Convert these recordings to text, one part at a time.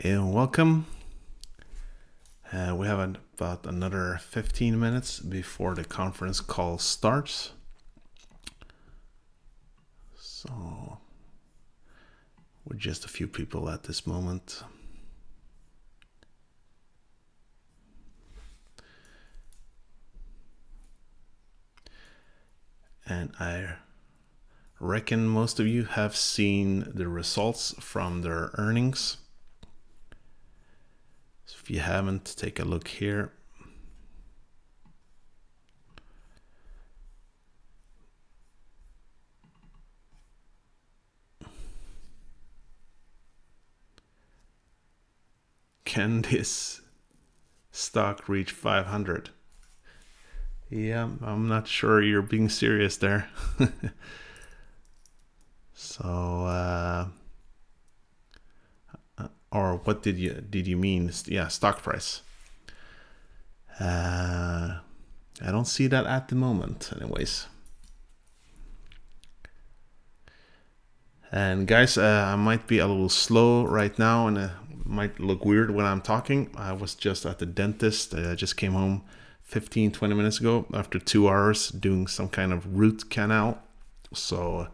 And welcome. We have about another 15 minutes before the conference call starts. So we're just a few people at this moment. And I reckon most of you have seen the results from their earnings. So if you haven't, take a look here. Can this stock reach 500? Yeah, I'm not sure you're being serious there. So, or what did you mean? Yeah, stock price. I don't see that at the moment, anyways. And guys, I might be a little slow right now, and it might look weird when I'm talking. I was just at the dentist. I just came home 15-20 minutes ago after 2 hours doing some kind of root canal. So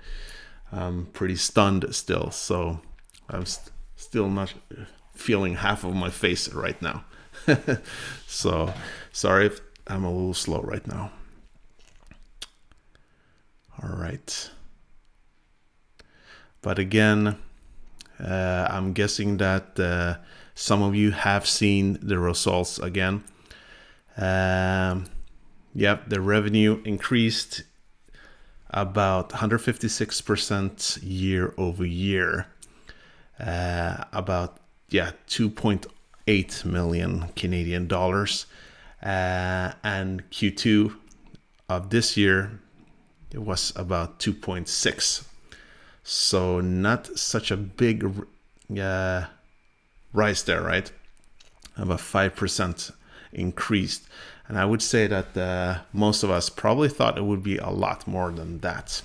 I'm pretty stunned still. So I'm still not feeling half of my face right now. So sorry if I'm a little slow right now. All right. But again, I'm guessing that some of you have seen the results again. Yep, the revenue increased about 156% year over year. About 2.8 million Canadian dollars. And Q2 of this year, it was about 2.6. So not such a big rise there, right? About 5% increased. And I would say that most of us probably thought it would be a lot more than that.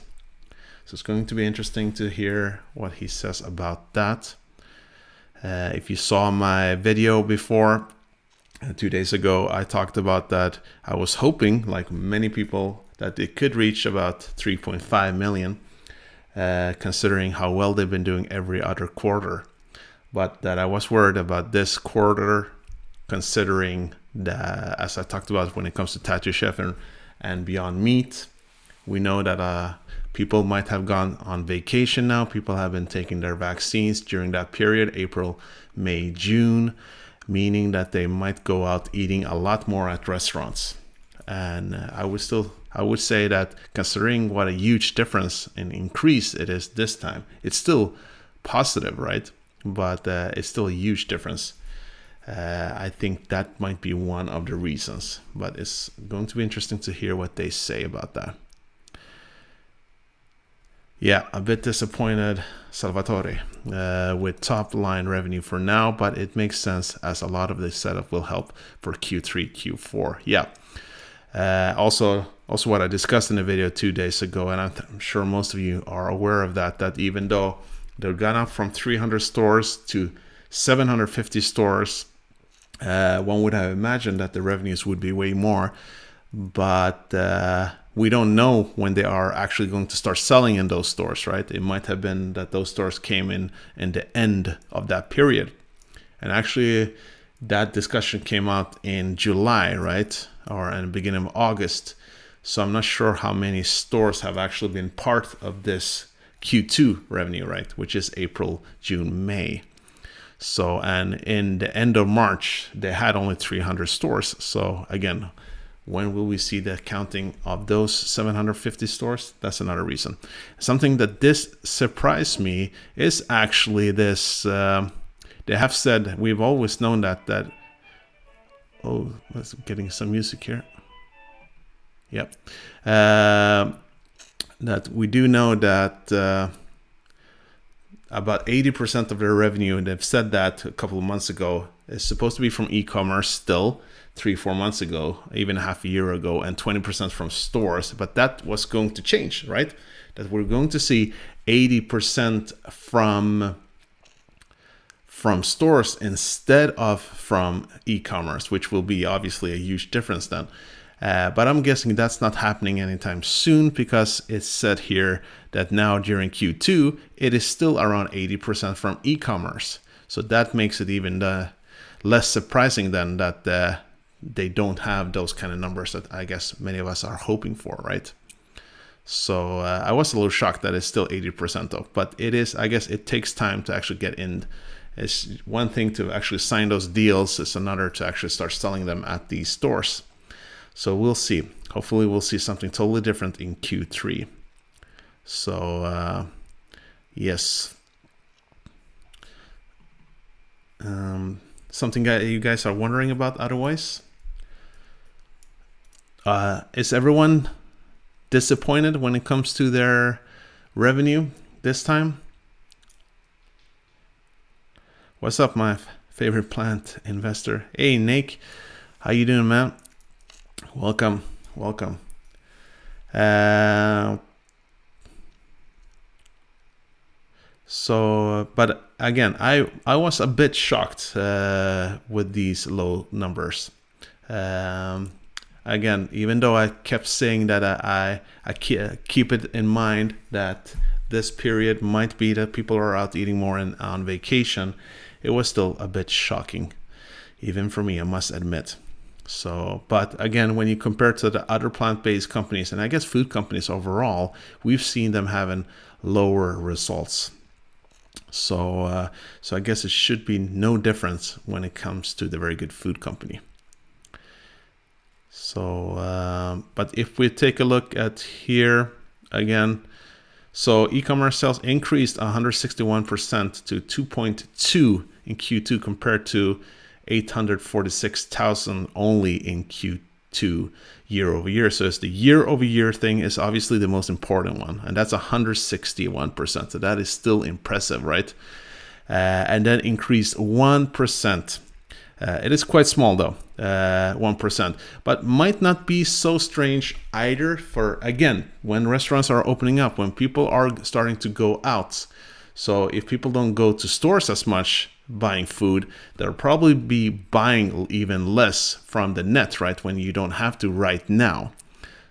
So it's going to be interesting to hear what he says about that. If you saw my video before, 2 days ago, I talked about that. I was hoping, like many people, that it could reach about 3.5 million. Considering how well they've been doing every other quarter. But that I was worried about this quarter, considering that, as I talked about when it comes to Tattoo Chef and Beyond Meat, we know that people might have gone on vacation now. People have been taking their vaccines during that period, April, May, June, meaning that they might go out eating a lot more at restaurants. And I would say that considering what a huge difference in increase it is this time, it's still positive, right? But it's still a huge difference. I think that might be one of the reasons, but it's going to be interesting to hear what they say about that. Yeah, a bit disappointed, Salvatore, with top line revenue for now, but it makes sense as a lot of the setup will help for Q3, Q4. Yeah. Also what I discussed in the video 2 days ago, and I'm sure most of you are aware of that even though they've gone up from 300 stores to 750 stores, one would have imagined that the revenues would be way more, but we don't know when they are actually going to start selling in those stores, right? It might have been that those stores came in the end of that period. And actually, that discussion came out in July, right? Or in the beginning of August. So I'm not sure how many stores have actually been part of this Q2 revenue, right? Which is April, June, May. So, and in the end of March, they had only 300 stores. So again, when will we see the counting of those 750 stores? That's another reason. Something that this surprised me is actually this, they have said, we've always known that oh, let's getting some music here. Yep. That we do know that about 80% of their revenue, and they've said that a couple of months ago, is supposed to be from e-commerce still, 3-4 months ago, even half a year ago, and 20% from stores. But that was going to change, right? That we're going to see 80% from stores instead of from e-commerce, which will be obviously a huge difference then. But I'm guessing that's not happening anytime soon, because it's said here that now during Q2, it is still around 80% from e-commerce. So that makes it even less surprising then that they don't have those kind of numbers that I guess many of us are hoping for, right? So I was a little shocked that it's still 80% though, but it is, I guess it takes time to actually get in. It's one thing to actually sign those deals, it's another to actually start selling them at these stores. So we'll see. Hopefully we'll see something totally different in Q3. So yes. Something you guys are wondering about otherwise? Is everyone disappointed when it comes to their revenue this time? What's up, my favorite plant investor? Hey, Nick, how you doing, man? Welcome. So, but again, I was a bit shocked with these low numbers. Again, even though I kept saying that I keep it in mind that this period might be that people are out eating more and on vacation, it was still a bit shocking, even for me, I must admit. So, but again, when you compare to the other plant-based companies, and I guess food companies overall, we've seen them having lower results. So, so I guess it should be no difference when it comes to the Very Good Food Company. So, but if we take a look at here again, so e-commerce sales increased 161% to 2.2 in Q2 compared to 846,000 only in Q2 year over year. So it's the year over year thing is obviously the most important one, and that's 161%. So that is still impressive, right? And then increased 1%. It is quite small though, 1%, but might not be so strange either for, again, when restaurants are opening up, when people are starting to go out. So if people don't go to stores as much buying food, they'll probably be buying even less from the net, right? When you don't have to right now.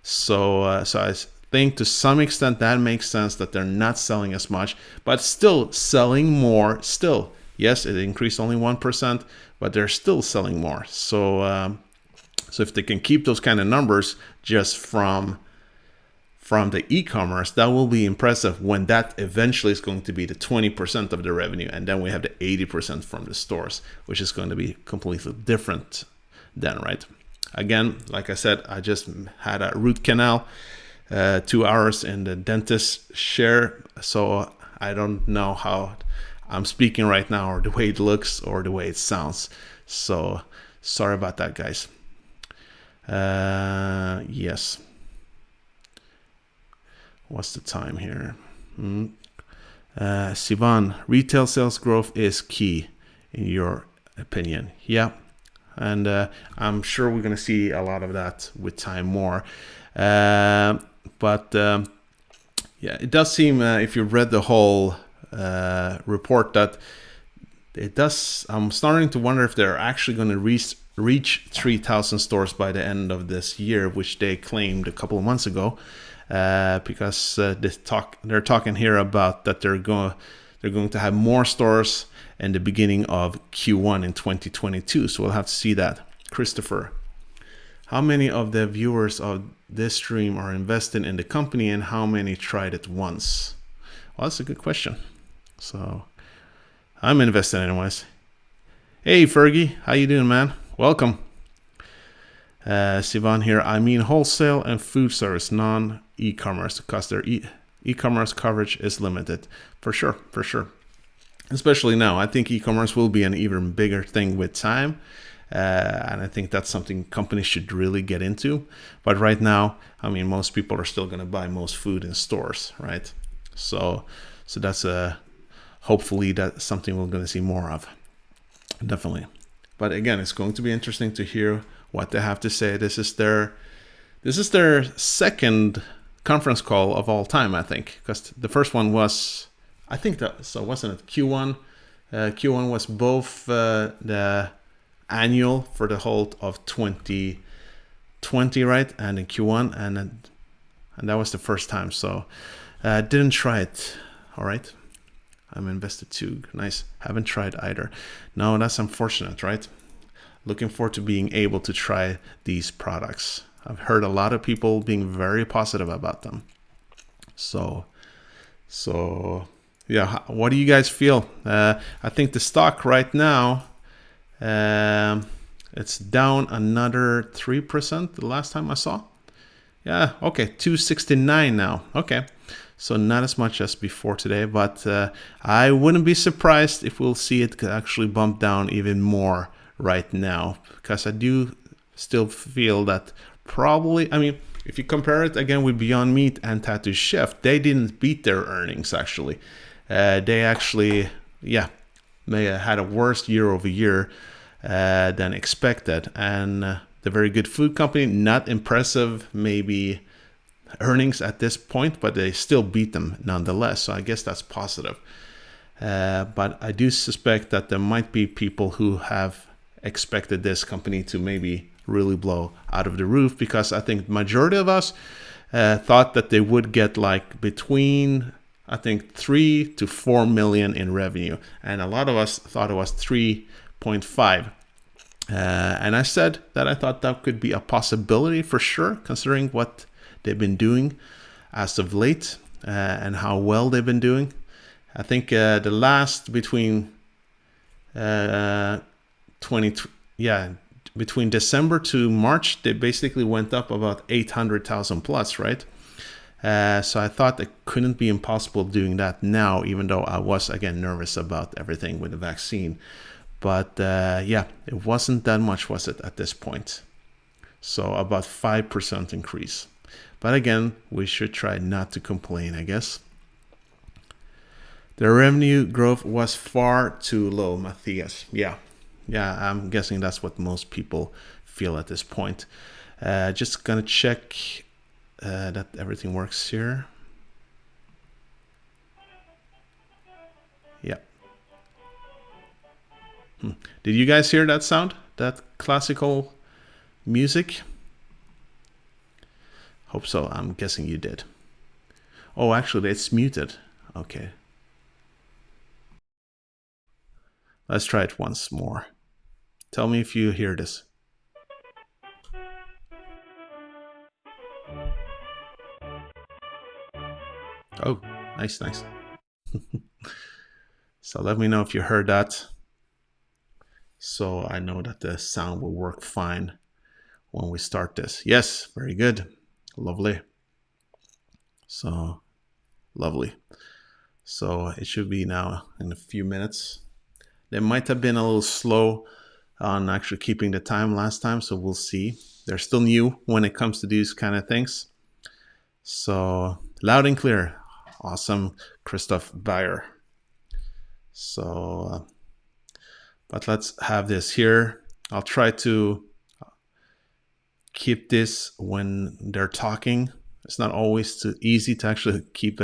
So, so I think to some extent that makes sense that they're not selling as much, but still selling more still. Yes, it increased only 1%, but they're still selling more. So, so if they can keep those kind of numbers just from the e-commerce, that will be impressive when that eventually is going to be the 20% of the revenue. And then we have the 80% from the stores, which is going to be completely different then, right? Again, like I said, I just had a root canal, 2 hours in the dentist chair. So I don't know how I'm speaking right now, or the way it looks, or the way it sounds. So sorry about that, guys. Yes. What's the time here? Sivan, retail sales growth is key, in your opinion. Yeah. And I'm sure we're going to see a lot of that with time more. But yeah, it does seem, if you've read the whole report, that it does, I'm starting to wonder if they're actually going to reach 3,000 stores by the end of this year, which they claimed a couple of months ago, because they're talking here about that they're going to have more stores in the beginning of Q1 in 2022. So we'll have to see that. Christopher, how many of the viewers of this stream are invested in the company, and how many tried it once? Well, that's a good question. So I'm invested anyways. Hey Fergie, how you doing, man? Welcome. Sivan here. I mean wholesale and food service, non-e-commerce, because their e-commerce coverage is limited. For sure. Especially now. I think e-commerce will be an even bigger thing with time. And I think that's something companies should really get into. But right now, I mean, most people are still going to buy most food in stores, right? So that's hopefully that's something we're going to see more of. Definitely. But again, it's going to be interesting to hear what they have to say. This is their second conference call of all time, I think, because the first one was, I think that, so wasn't it Q1 Q1 was both the annual for the whole of 2020, right? And in Q1, and that was the first time. So didn't try it. All right. I'm invested too. Nice. Haven't tried either. No, that's unfortunate, right? Looking forward to being able to try these products. I've heard a lot of people being very positive about them. So yeah, what do you guys feel? I think the stock right now, it's down another 3% the last time I saw. Yeah, okay, 269 now. Okay, so not as much as before today, but I wouldn't be surprised if we'll see it actually bump down even more right now, because I do still feel that probably, I mean, if you compare it again with Beyond Meat and Tattoo Chef, they didn't beat their earnings actually. They actually, yeah, may have had a worse year over year than expected. And the very good food company, not impressive maybe earnings at this point, but they still beat them nonetheless. So I guess that's positive. But I do suspect that there might be people who have expected this company to maybe really blow out of the roof, because I think the majority of us thought that they would get like between, I think, 3 to 4 million in revenue, and a lot of us thought it was 3.5. And I said that I thought that could be a possibility for sure, considering what they've been doing as of late and how well they've been doing. I think the last between between December to March, they basically went up about 800,000 plus, right? So I thought it couldn't be impossible doing that now, even though I was, again, nervous about everything with the vaccine. But yeah, it wasn't that much, was it, at this point? So about 5% increase. But again, we should try not to complain, I guess. The revenue growth was far too low, Matthias. Yeah, I'm guessing that's what most people feel at this point. Just gonna check that everything works here. Yeah. Did you guys hear that sound? That classical music? Hope so. I'm guessing you did. Oh, actually, it's muted. Okay. Let's try it once more. Tell me if you hear this. Oh, nice. So let me know if you heard that, so I know that the sound will work fine when we start this. Yes, very good. Lovely. So, lovely. So it should be now in a few minutes. They might have been a little slow on actually keeping the time last time, so we'll see. They're still new when it comes to these kind of things. So, loud and clear. Awesome, Christoph Bayer. So, but let's have this here. I'll try to keep this when they're talking. It's not always too easy to actually keep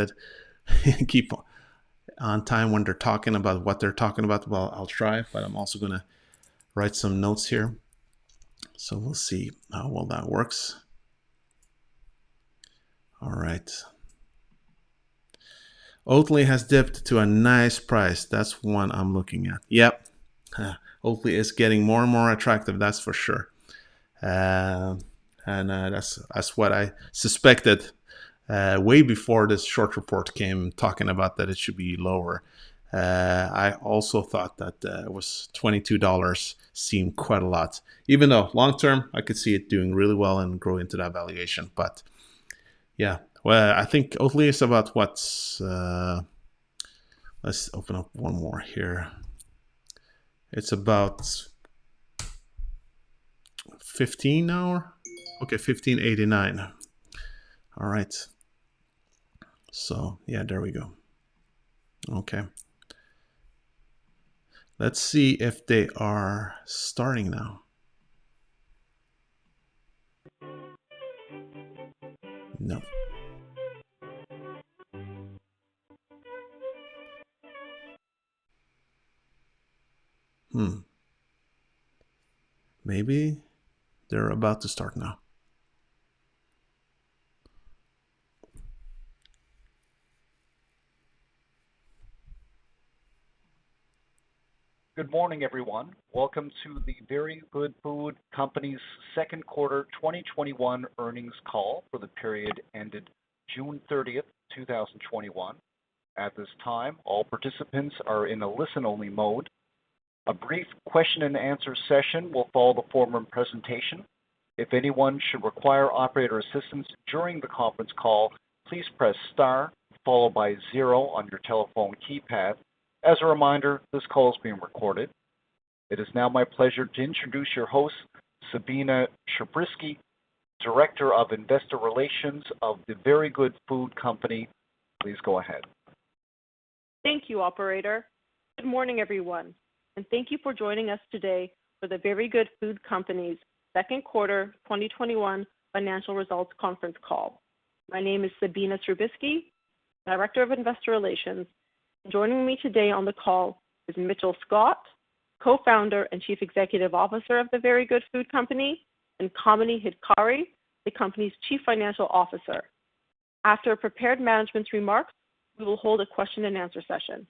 on time when they're talking about what they're talking about. Well, I'll try, but I'm also going to write some notes here. So we'll see how well that works. All right. Oatly has dipped to a nice price. That's one I'm looking at. Yep. Oatly is getting more and more attractive, that's for sure. And that's what I suspected way before this short report came, talking about that it should be lower. I also thought that it was $22 seemed quite a lot, even though long term I could see it doing really well and grow into that valuation. But yeah, well, I think Oatly is about what's let's open up one more here. It's about 15 now. Okay, 15.89. All right. So yeah, there we go. Okay. Let's see if they are starting now. No. Maybe they're about to start now. Good morning, everyone. Welcome to the Very Good Food Company's second quarter 2021 earnings call for the period ended June 30th, 2021. At this time, all participants are in a listen-only mode. A brief question and answer session will follow the formal presentation. If anyone should require operator assistance during the conference call, please press star followed by 0 on your telephone keypad. As a reminder, this call is being recorded. It is now my pleasure to introduce your host, Sabina Shabrisky, Director of Investor Relations of the Very Good Food Company. Please go ahead. Thank you, operator. Good morning, everyone, and thank you for joining us today for the Very Good Food Company's second quarter 2021 financial results conference call. My name is Sabina Shabrisky, Director of Investor Relations. Joining me today on the call is Mitchell Scott, Co-founder and Chief Executive Officer of the Very Good Food Company, and Kamini Hidkari, the company's Chief Financial Officer. After prepared management's remarks, we will hold a question and answer session.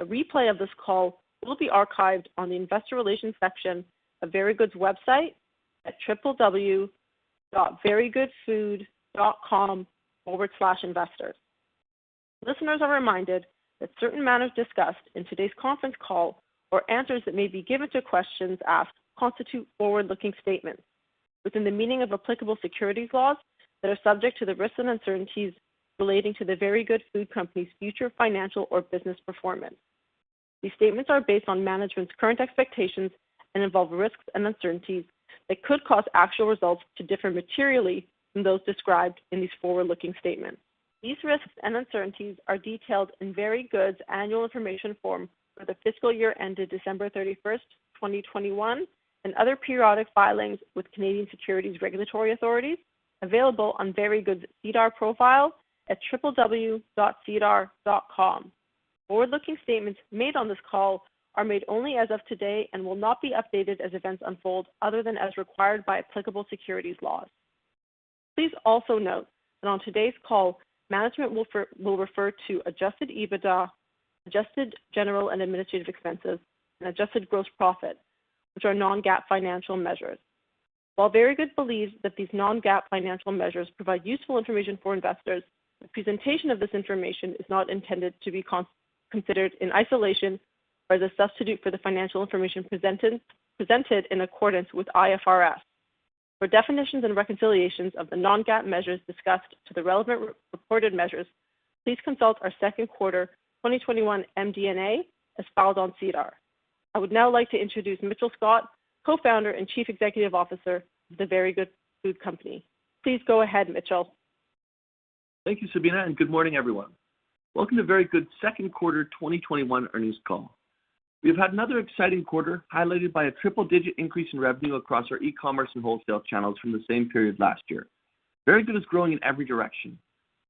A replay of this call will be archived on the Investor Relations section of Very Good's website at www.verygoodfood.com/investors. Listeners are reminded that certain matters discussed in today's conference call or answers that may be given to questions asked constitute forward-looking statements within the meaning of applicable securities laws that are subject to the risks and uncertainties relating to the Very Good Food Company's future financial or business performance. These statements are based on management's current expectations and involve risks and uncertainties that could cause actual results to differ materially from those described in these forward-looking statements. These risks and uncertainties are detailed in Very Good's annual information form for the fiscal year ended December 31st, 2021, and other periodic filings with Canadian securities regulatory authorities, available on Very Good's SEDAR profile at www.sedar.com. Forward-looking statements made on this call are made only as of today and will not be updated as events unfold other than as required by applicable securities laws. Please also note that on today's call, management will refer to adjusted EBITDA, adjusted general and administrative expenses, and adjusted gross profit, which are non-GAAP financial measures. While Very Good believes that these non-GAAP financial measures provide useful information for investors, the presentation of this information is not intended to be considered in isolation or as a substitute for the financial information presented in accordance with IFRS. For definitions and reconciliations of the non-GAAP measures discussed to the relevant reported measures, please consult our second quarter 2021 MD&A as filed on SEDAR. I would now like to introduce Mitchell Scott, Co-founder and Chief Executive Officer of the Very Good Food Company. Please go ahead, Mitchell. Thank you, Sabina, and good morning, everyone. Welcome to Very Good's second quarter 2021 earnings call. We've had another exciting quarter, highlighted by a triple-digit increase in revenue across our e-commerce and wholesale channels from the same period last year. Very Good is growing in every direction.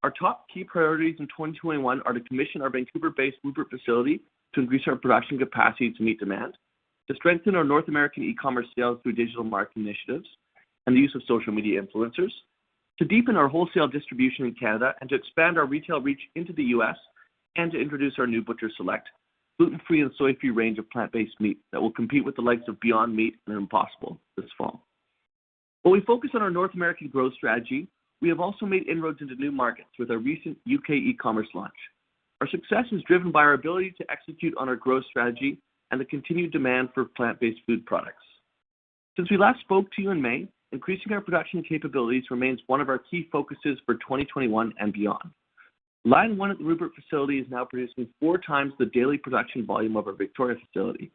Our top key priorities in 2021 are to commission our Vancouver-based Rupert facility to increase our production capacity to meet demand, to strengthen our North American e-commerce sales through digital marketing initiatives and the use of social media influencers, to deepen our wholesale distribution in Canada and to expand our retail reach into the U.S., and to introduce our new Butcher Select gluten-free and soy-free range of plant-based meat that will compete with the likes of Beyond Meat and Impossible this fall. While we focus on our North American growth strategy, we have also made inroads into new markets with our recent UK e-commerce launch. Our success is driven by our ability to execute on our growth strategy and the continued demand for plant-based food products. Since we last spoke to you in May, increasing our production capabilities remains one of our key focuses for 2021 and beyond. Line 1 at the Rupert facility is now producing 4 times the daily production volume of our Victoria facility.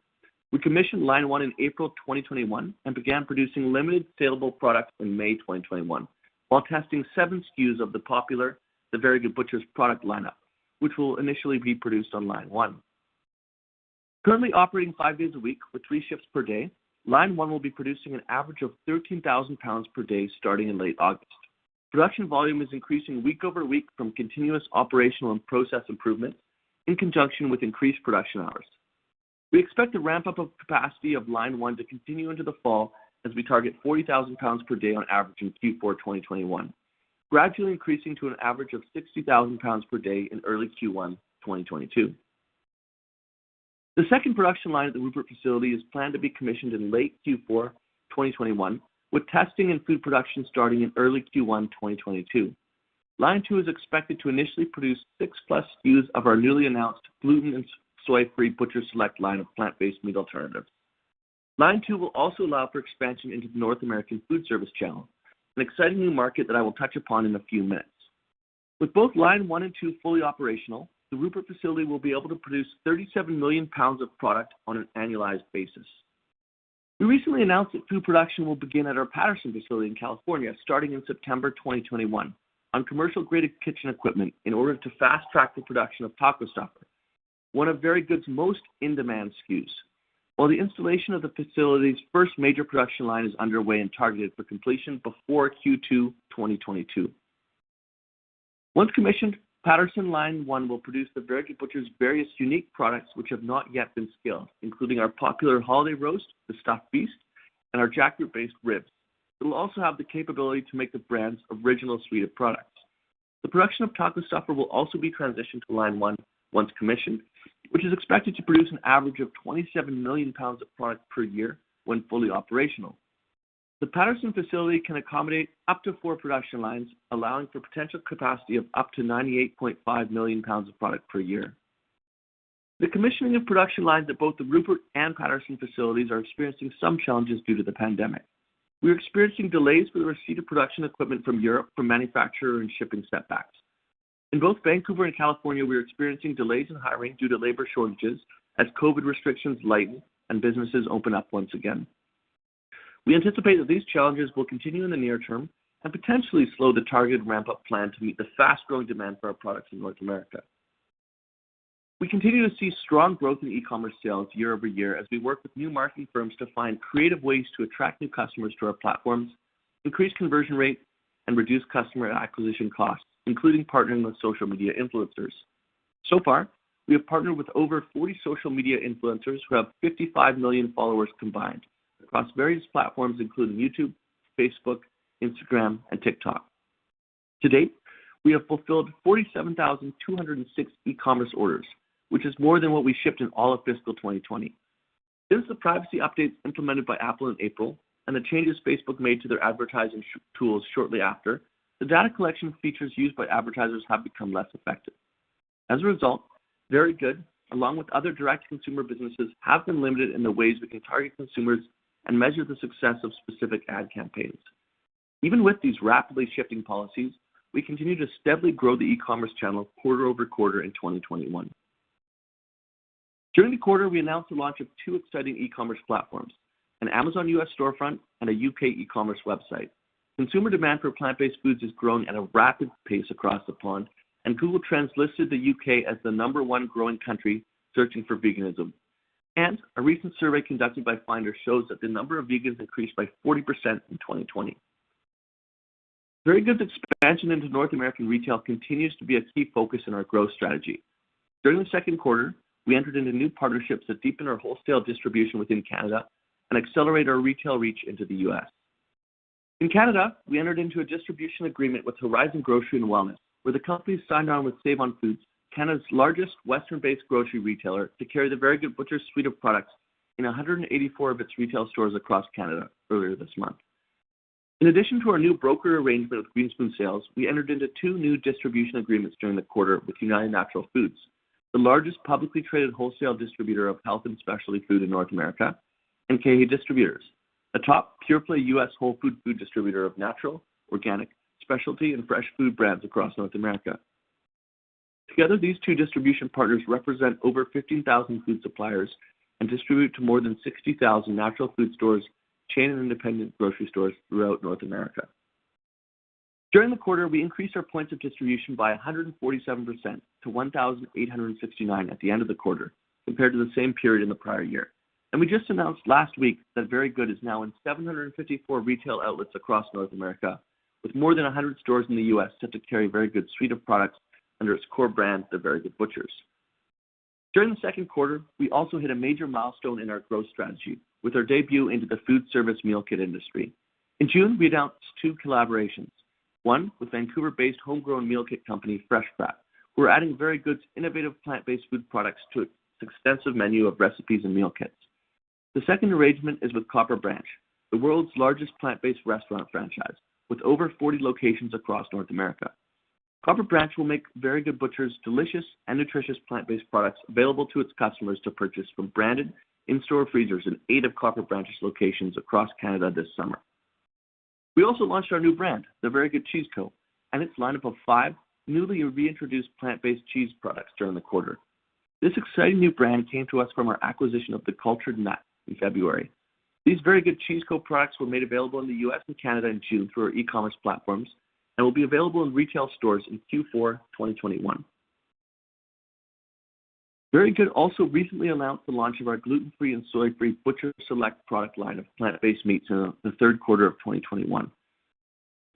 We commissioned Line 1 in April 2021 and began producing limited saleable products in May 2021, while testing 7 SKUs of the popular The Very Good Butcher's product lineup, which will initially be produced on Line 1. Currently operating 5 days a week with 3 shifts per day, Line 1 will be producing an average of 13,000 pounds per day starting in late August. Production volume is increasing week over week from continuous operational and process improvements in conjunction with increased production hours. We expect the ramp-up of capacity of Line 1 to continue into the fall as we target 40,000 pounds per day on average in Q4 2021, gradually increasing to an average of 60,000 pounds per day in early Q1 2022. The second production line at the Rupert facility is planned to be commissioned in late Q4 2021, with testing and food production starting in early Q1 2022. Line 2 is expected to initially produce 6+ SKUs of our newly announced gluten and soy-free Butcher Select line of plant-based meat alternatives. Line 2 will also allow for expansion into the North American food service channel, an exciting new market that I will touch upon in a few minutes. With both Line 1 and 2 fully operational, the Rupert facility will be able to produce 37 million pounds of product on an annualized basis. We recently announced that food production will begin at our Patterson facility in California starting in September 2021 on commercial-graded kitchen equipment in order to fast-track the production of Taco Stuffer, one of Very Good's most in-demand SKUs. While the installation of the facility's first major production line is underway and targeted for completion before Q2 2022. Once commissioned, Patterson Line 1 will produce the Very Good Butcher's various unique products which have not yet been scaled, including our popular holiday roast, the Stuffed Beast, and our jackfruit-based ribs. It will also have the capability to make the brand's original suite of products. The production of Taco Stuffer will also be transitioned to Line 1 once commissioned, which is expected to produce an average of 27 million pounds of product per year when fully operational. The Patterson facility can accommodate up to 4 production lines, allowing for potential capacity of up to 98.5 million pounds of product per year. The commissioning of production lines at both the Rupert and Patterson facilities are experiencing some challenges due to the pandemic. We are experiencing delays for the receipt of production equipment from Europe from manufacturer and shipping setbacks. In both Vancouver and California, we are experiencing delays in hiring due to labor shortages as COVID restrictions lighten and businesses open up once again. We anticipate that these challenges will continue in the near term and potentially slow the targeted ramp-up plan to meet the fast-growing demand for our products in North America. We continue to see strong growth in e-commerce sales year over year as we work with new marketing firms to find creative ways to attract new customers to our platforms, increase conversion rate, and reduce customer acquisition costs, including partnering with social media influencers. So far, we have partnered with over 40 social media influencers who have 55 million followers combined across various platforms including YouTube, Facebook, Instagram, and TikTok. To date, we have fulfilled 47,206 e-commerce orders, which is more than what we shipped in all of fiscal 2020. Since the privacy updates implemented by Apple in April and the changes Facebook made to their advertising tools shortly after, the data collection features used by advertisers have become less effective. As a result, Very Good, along with other direct-to-consumer businesses, have been limited in the ways we can target consumers and measure the success of specific ad campaigns. Even with these rapidly shifting policies, we continue to steadily grow the e-commerce channel quarter over quarter in 2021. During the quarter, we announced the launch of 2 exciting e-commerce platforms, an Amazon US storefront and a UK e-commerce website. Consumer demand for plant-based foods is growing at a rapid pace across the pond, and Google Trends listed the UK as the #1 growing country searching for veganism. And a recent survey conducted by Finder shows that the number of vegans increased by 40% in 2020. Very Good's expansion into North American retail continues to be a key focus in our growth strategy. During the second quarter, we entered into new partnerships that deepen our wholesale distribution within Canada and accelerate our retail reach into the U.S. In Canada, we entered into a distribution agreement with Horizon Grocery and Wellness, where the company signed on with Save On Foods, Canada's largest Western-based grocery retailer, to carry the Very Good Butcher's suite of products in 184 of its retail stores across Canada earlier this month. In addition to our new broker arrangement with Green Spoon Sales, we entered into 2 new distribution agreements during the quarter with United Natural Foods, the largest publicly traded wholesale distributor of health and specialty food in North America, and KeHE Distributors, a top pure-play U.S. whole food distributor of natural, organic, specialty, and fresh food brands across North America. Together, these 2 distribution partners represent over 15,000 food suppliers and distribute to more than 60,000 natural food stores, chain and independent grocery stores throughout North America. During the quarter, we increased our points of distribution by 147% to 1,869 at the end of the quarter, compared to the same period in the prior year. And we just announced last week that Very Good is now in 754 retail outlets across North America, with more than 100 stores in the U.S. set to carry Very Good's suite of products under its core brand, the Very Good Butchers. During the second quarter, we also hit a major milestone in our growth strategy with our debut into the food service meal kit industry. In June, we announced 2 collaborations. One with Vancouver-based homegrown meal kit company Fresh Prep, who are adding Very Good's innovative plant-based food products to its extensive menu of recipes and meal kits. The second arrangement is with Copper Branch, the world's largest plant-based restaurant franchise, with over 40 locations across North America. Copper Branch will make Very Good Butchers delicious and nutritious plant-based products available to its customers to purchase from branded in-store freezers in 8 of Copper Branch's locations across Canada this summer. We also launched our new brand, the Very Good Cheese Co., and its lineup of 5 newly reintroduced plant-based cheese products during the quarter. This exciting new brand came to us from our acquisition of the Cultured Nut in February. These Very Good Cheese Co. products were made available in the U.S. and Canada in June through our e-commerce platforms and will be available in retail stores in Q4 2021. Very Good also recently announced the launch of our gluten-free and soy-free Butcher Select product line of plant-based meats in the third quarter of 2021.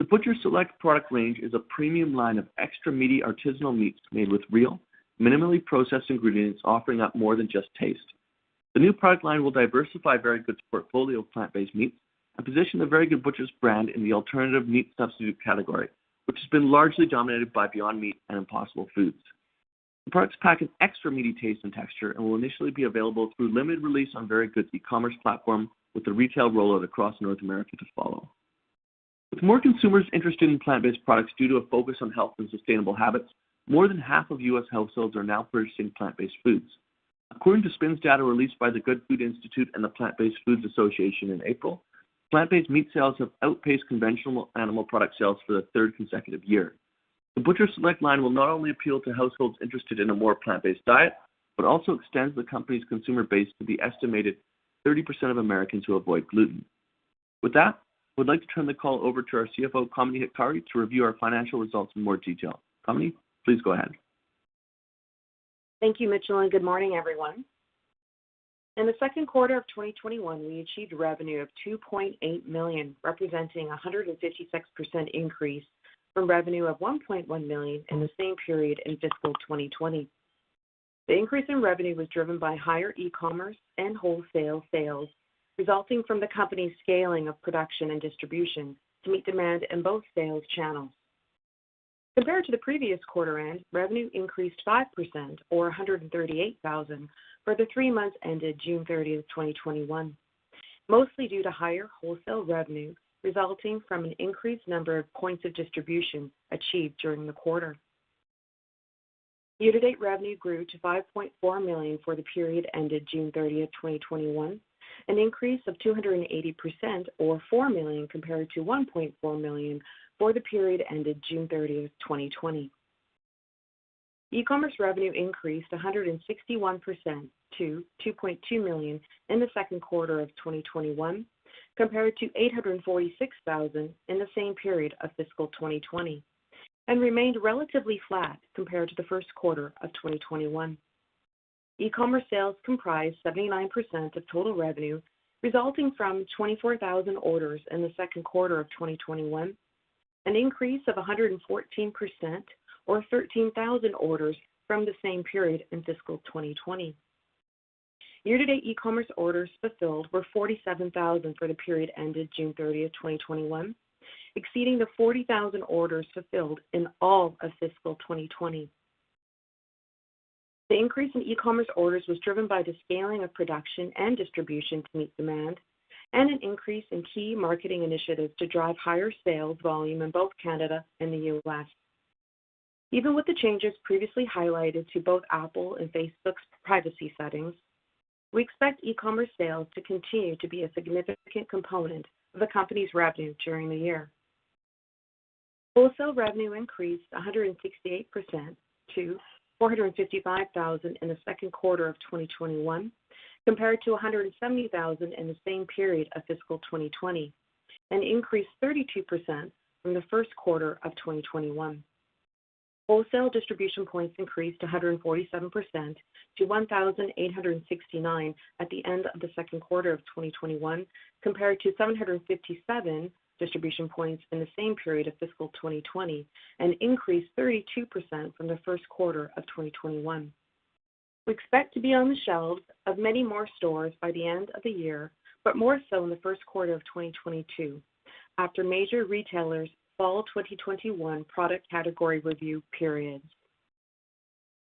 The Butcher Select product range is a premium line of extra meaty artisanal meats made with real, minimally processed ingredients, offering up more than just taste. The new product line will diversify Very Good's portfolio of plant-based meats and position the Very Good Butchers brand in the alternative meat substitute category, which has been largely dominated by Beyond Meat and Impossible Foods. The products pack an extra meaty taste and texture and will initially be available through limited release on Very Good's e-commerce platform, with the retail rollout across North America to follow. With more consumers interested in plant-based products due to a focus on health and sustainable habits, more than half of U.S. households are now purchasing plant-based foods. According to SPINS data released by the Good Food Institute and the Plant-Based Foods Association in April, plant-based meat sales have outpaced conventional animal product sales for the third consecutive year. The Butcher Select line will not only appeal to households interested in a more plant-based diet, but also extends the company's consumer base to the estimated 30% of Americans who avoid gluten. With that, I would like to turn the call over to our CFO, Kamini Hitkari, to review our financial results in more detail. Kamini, please go ahead. Thank you, Mitchell, and good morning, everyone. In the second quarter of 2021, we achieved revenue of $2.8 million, representing a 156% increase from revenue of $1.1 million in the same period in fiscal 2020. The increase in revenue was driven by higher e-commerce and wholesale sales, resulting from the company's scaling of production and distribution to meet demand in both sales channels. Compared to the previous quarter end, revenue increased 5%, or $138,000, for the 3 months ended June 30, 2021, mostly due to higher wholesale revenue resulting from an increased number of points of distribution achieved during the quarter. Year-to-date revenue grew to $5.4 million for the period ended June 30, 2021, an increase of 280%, or $4 million compared to $1.4 million for the period ended June 30, 2020. E-commerce revenue increased 161% to $2.2 million in the second quarter of 2021, compared to $846,000 in the same period of fiscal 2020, and remained relatively flat compared to the first quarter of 2021. E-commerce sales comprised 79% of total revenue, resulting from 24,000 orders in the second quarter of 2021, an increase of 114%, or 13,000 orders from the same period in fiscal 2020. Year-to-date e-commerce orders fulfilled were 47,000 for the period ended June 30, 2021, exceeding the 40,000 orders fulfilled in all of fiscal 2020. The increase in e-commerce orders was driven by the scaling of production and distribution to meet demand, and an increase in key marketing initiatives to drive higher sales volume in both Canada and the U.S. Even with the changes previously highlighted to both Apple and Facebook's privacy settings, we expect e-commerce sales to continue to be a significant component of the company's revenue during the year. Wholesale revenue increased 168% to $455,000 in the second quarter of 2021, compared to $170,000 in the same period of fiscal 2020, and increased 32% from the first quarter of 2021. Wholesale distribution points increased 147% to 1,869 at the end of the second quarter of 2021, compared to 757 distribution points in the same period of fiscal 2020, and increased 32% from the first quarter of 2021. We expect to be on the shelves of many more stores by the end of the year, but more so in the first quarter of 2022, after major retailers' fall 2021 product category review periods.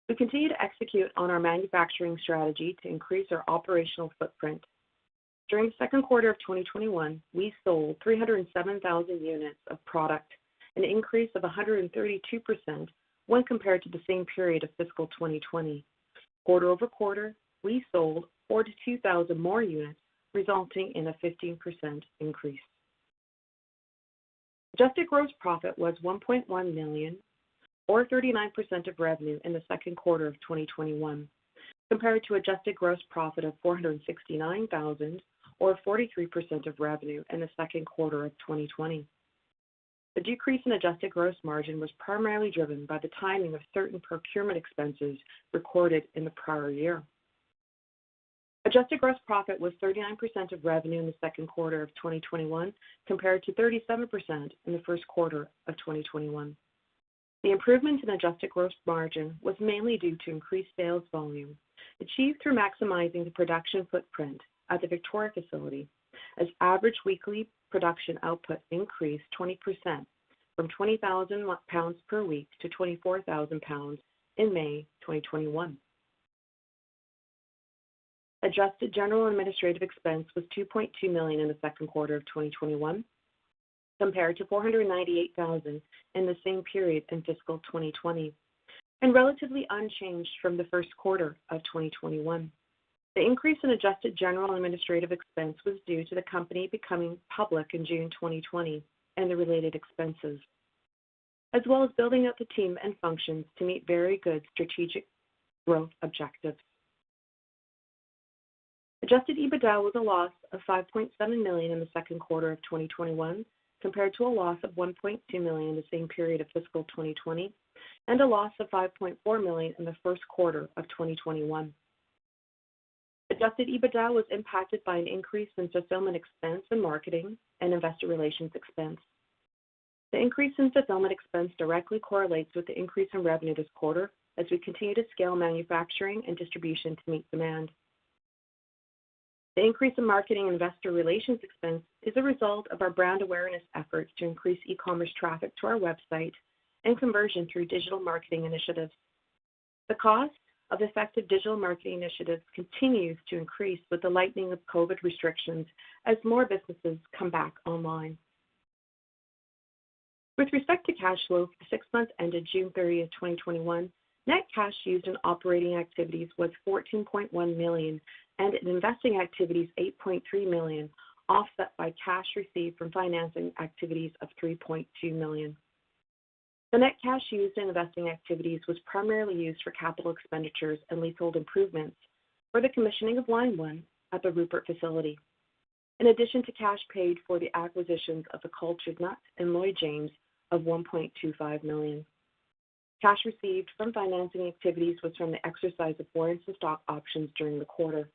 We continue to execute on our manufacturing strategy to increase our operational footprint. During the second quarter of 2021, we sold 307,000 units of product, an increase of 132% when compared to the same period of fiscal 2020. Quarter over quarter, we sold 42,000 more units, resulting in a 15% increase. Adjusted gross profit was $1.1 million, or 39% of revenue in the second quarter of 2021, compared to adjusted gross profit of $469,000, or 43% of revenue in the second quarter of 2020. The decrease in adjusted gross margin was primarily driven by the timing of certain procurement expenses recorded in the prior year. Adjusted gross profit was 39% of revenue in the second quarter of 2021, compared to 37% in the first quarter of 2021. The improvement in adjusted gross margin was mainly due to increased sales volume, achieved through maximizing the production footprint at the Victoria facility, as average weekly production output increased 20% from 20,000 pounds per week to 24,000 pounds in May 2021. Adjusted general and administrative expense was $2.2 million in the second quarter of 2021, compared to $498,000 in the same period in fiscal 2020, and relatively unchanged from the first quarter of 2021. The increase in adjusted general and administrative expense was due to the company becoming public in June 2020 and the related expenses, as well as building out the team and functions to meet VRYGood's strategic growth objectives. Adjusted EBITDA was a loss of $5.7 million in the second quarter of 2021, compared to a loss of $1.2 million in the same period of fiscal 2020, and a loss of $5.4 million in the first quarter of 2021. Adjusted EBITDA was impacted by an increase in fulfillment expense and marketing and investor relations expense. The increase in fulfillment expense directly correlates with the increase in revenue this quarter as we continue to scale manufacturing and distribution to meet demand. The increase in marketing and investor relations expense is a result of our brand awareness efforts to increase e-commerce traffic to our website and conversion through digital marketing initiatives. The cost of effective digital marketing initiatives continues to increase with the lightening of COVID restrictions as more businesses come back online. With respect to cash flow for the 6 months ended June 30, 2021, net cash used in operating activities was $14.1 million and in investing activities $8.3 million, offset by cash received from financing activities of $3.2 million. The net cash used in investing activities was primarily used for capital expenditures and leasehold improvements for the commissioning of line 1 at the Rupert facility, in addition to cash paid for the acquisitions of the Cultured Nut and Lloyd James of $1.25 million. Cash received from financing activities was from the exercise of warrants and stock options during the quarter.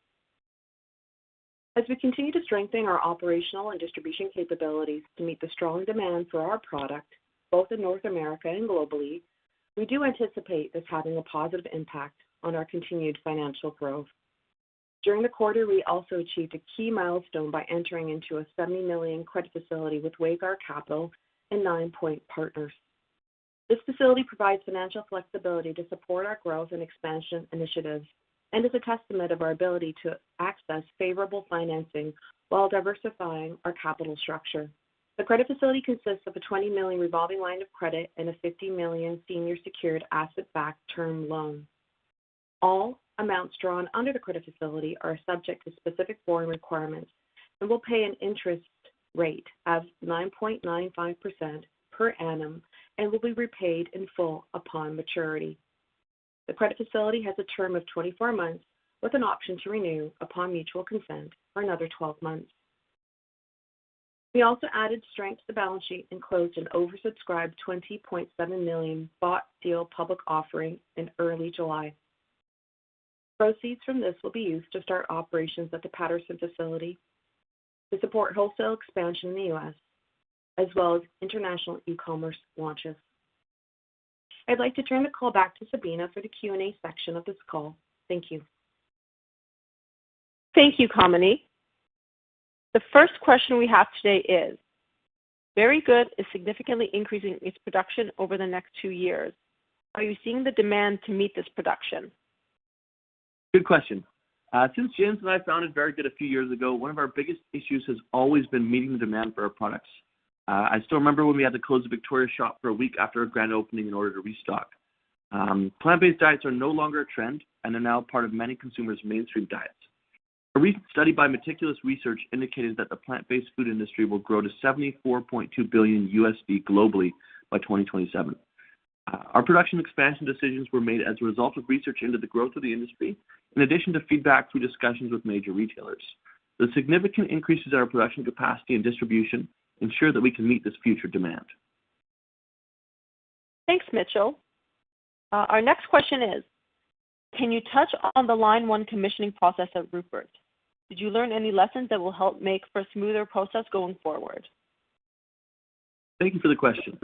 As we continue to strengthen our operational and distribution capabilities to meet the strong demand for our product, both in North America and globally, we do anticipate this having a positive impact on our continued financial growth. During the quarter, we also achieved a key milestone by entering into a $70 million credit facility with VRYYF Capital and 9 Point Partners. This facility provides financial flexibility to support our growth and expansion initiatives and is a testament of our ability to access favorable financing while diversifying our capital structure. The credit facility consists of a $20 million revolving line of credit and a $50 million senior secured asset-backed term loan. All amounts drawn under the credit facility are subject to specific borrowing requirements and will pay an interest rate of 9.95% per annum and will be repaid in full upon maturity. The credit facility has a term of 24 months with an option to renew upon mutual consent for another 12 months. We also added strength to the balance sheet and closed an oversubscribed $20.7 million bought deal public offering in early July. Proceeds from this will be used to start operations at the Patterson facility, to support wholesale expansion in the U.S., as well as international e-commerce launches. I'd like to turn the call back to Sabina for the Q&A section of this call. Thank you. Thank you, Kamini. The first question we have today is, Very Good is significantly increasing its production over the next 2 years. Are you seeing the demand to meet this production? Good question. Since James and I founded Very Good a few years ago, one of our biggest issues has always been meeting the demand for our products. I still remember when we had to close the Victoria shop for a week after our grand opening in order to restock. Plant-based diets are no longer a trend, and they're now part of many consumers' mainstream diets. A recent study by Meticulous Research indicated that the plant-based food industry will grow to $74.2 billion USD globally by 2027. Our production expansion decisions were made as a result of research into the growth of the industry, in addition to feedback through discussions with major retailers. The significant increases in our production capacity and distribution ensure that we can meet this future demand. Thanks, Mitchell. Our next question is, can you touch on the Line 1 commissioning process at Rupert? Did you learn any lessons that will help make for a smoother process going forward? Thank you for the question.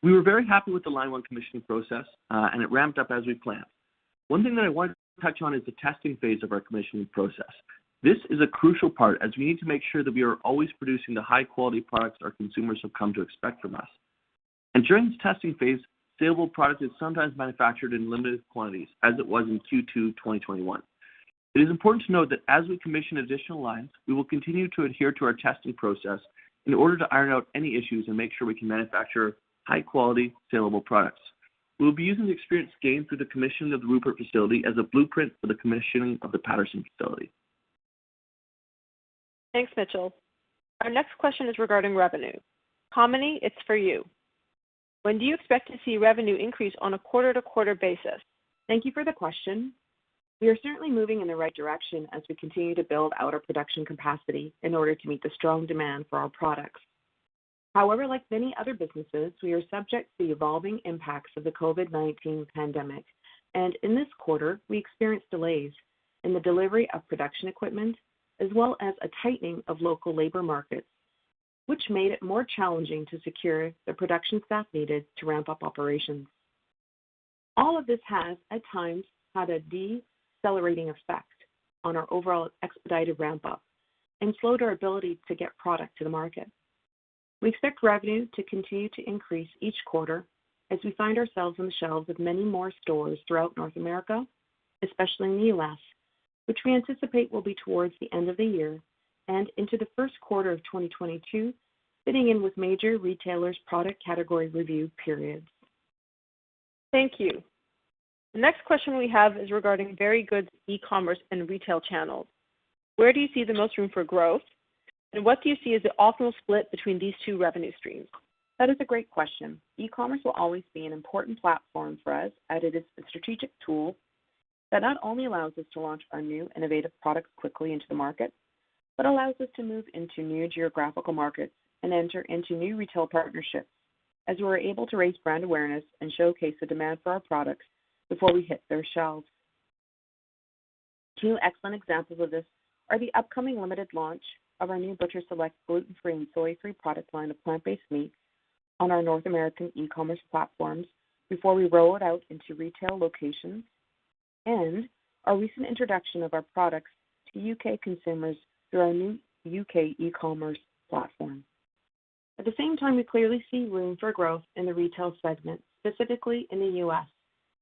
We were very happy with the Line 1 commissioning process, and it ramped up as we planned. One thing that I want to touch on is the testing phase of our commissioning process. This is a crucial part as we need to make sure that we are always producing the high-quality products our consumers have come to expect from us. And during this testing phase, saleable product is sometimes manufactured in limited quantities, as it was in Q2 2021. It is important to note that as we commission additional lines, we will continue to adhere to our testing process in order to iron out any issues and make sure we can manufacture high-quality, saleable products. We will be using the experience gained through the commissioning of the Rupert facility as a blueprint for the commissioning of the Patterson facility. Thanks, Mitchell. Our next question is regarding revenue. Kamini, it's for you. When do you expect to see revenue increase on a quarter-to-quarter basis? Thank you for the question. We are certainly moving in the right direction as we continue to build out our production capacity in order to meet the strong demand for our products. However, like many other businesses, we are subject to the evolving impacts of the COVID-19 pandemic, and in this quarter, we experienced delays in the delivery of production equipment, as well as a tightening of local labor markets, which made it more challenging to secure the production staff needed to ramp up operations. All of this has, at times, had a decelerating effect on our overall expedited ramp-up and slowed our ability to get product to the market. We expect revenue to continue to increase each quarter as we find ourselves on the shelves of many more stores throughout North America, especially in the U.S., which we anticipate will be towards the end of the year and into the first quarter of 2022, fitting in with major retailers' product category review periods. Thank you. The next question we have is regarding Very Good's e-commerce and retail channels. Where do you see the most room for growth? And what do you see as the optimal split between these two revenue streams? That is a great question. E-commerce will always be an important platform for us, as it is a strategic tool that not only allows us to launch our new innovative products quickly into the market, but allows us to move into new geographical markets and enter into new retail partnerships, as we're able to raise brand awareness and showcase the demand for our products before we hit their shelves. Two excellent examples of this are the upcoming limited launch of our new Butcher Select gluten-free and soy-free product line of plant-based meat on our North American e-commerce platforms before we roll it out into retail locations, and our recent introduction of our products to UK consumers through our new UK e-commerce platform. At the same time, we clearly see room for growth in the retail segment, specifically in the US,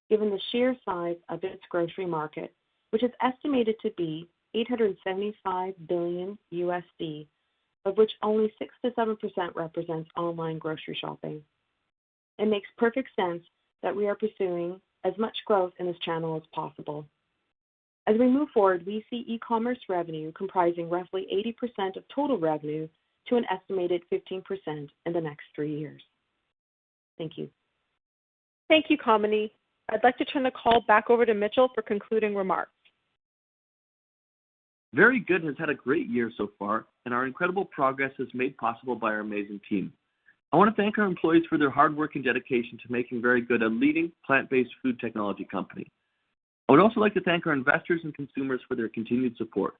given the sheer size of its grocery market, which is estimated to be $875 billion USD, of which only 6 to 7% represents online grocery shopping. It makes perfect sense that we are pursuing as much growth in this channel as possible. As we move forward, we see e-commerce revenue comprising roughly 80% of total revenue to an estimated 15% in the next 3 years. Thank you. Thank you, Kamini. I'd like to turn the call back over to Mitchell for concluding remarks. Very Good has had a great year so far, and our incredible progress is made possible by our amazing team. I want to thank our employees for their hard work and dedication to making Very Good a leading plant-based food technology company. I would also like to thank our investors and consumers for their continued support.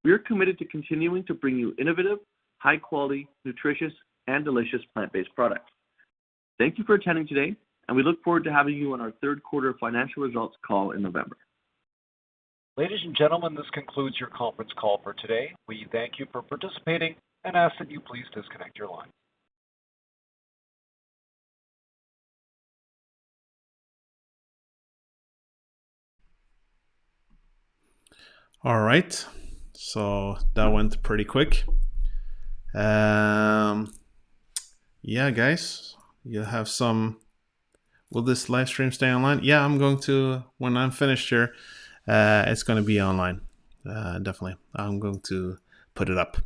We are committed to continuing to bring you innovative, high-quality, nutritious, and delicious plant-based products. Thank you for attending today, and we look forward to having you on our third quarter financial results call in November. Ladies and gentlemen, this concludes your conference call for today. We thank you for participating and ask that you please disconnect your line. All right, so that went pretty quick. Yeah, guys, you have some. Will this live stream stay online? Yeah, I'm going to, when I'm finished here, it's going to be online. Definitely. I'm going to put it up.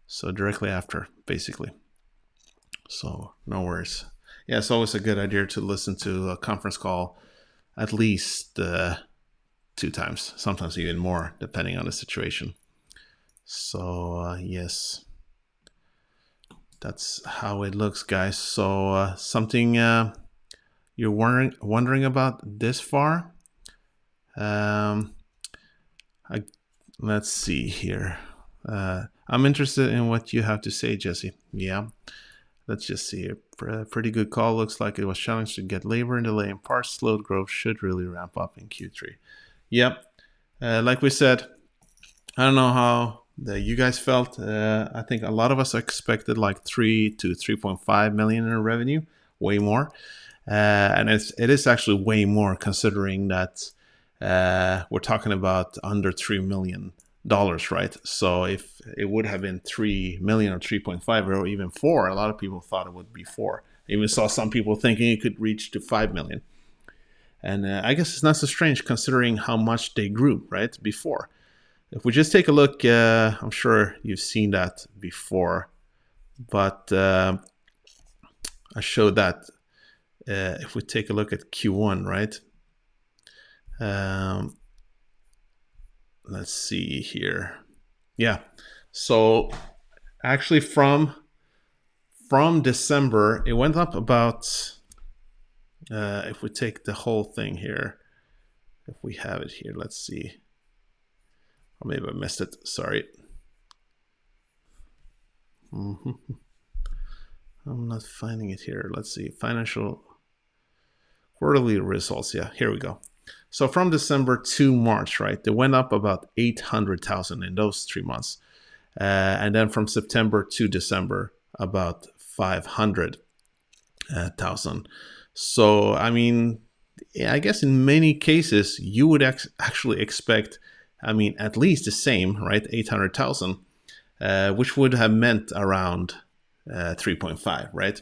So directly after, basically. So no worries. Yeah, it's always a good idea to listen to a conference call at least 2 times, sometimes even more, depending on the situation. So yes, that's how it looks, guys. So something you're wondering about this far? Let's see here. I'm interested in what you have to say, Jesse. Yeah, let's just see here. A pretty good call. Looks like it was challenged to get labor and delay in parts. Slowed growth should really ramp up in Q3. Yep. Like we said, I don't know how you guys felt. I think a lot of us expected like 3 to 3.5 million in revenue, way more. And it is actually way more considering that we're talking about under $3 million, right? So if it would have been 3 million or 3.5 or even 4, a lot of people thought it would be 4. I even saw some people thinking it could reach to 5 million. And I guess it's not so strange considering how much they grew, right, before. If we just take a look, I'm sure you've seen that before, but I showed that if we take a look at Q1, right? Let's see here. Yeah, so actually from December, it went up about, if we take the whole thing here, if we have it here, let's see. Or maybe I missed it, sorry. I'm not finding it here. Let's see, financial quarterly results. Yeah, here we go. So from December to March, right, they went up about 800,000 in those 3 months. And then from September to December, about 500,000. So, I mean, I guess in many cases, you would actually expect, I mean, at least the same, right, 800,000, which would have meant around 3.5, right?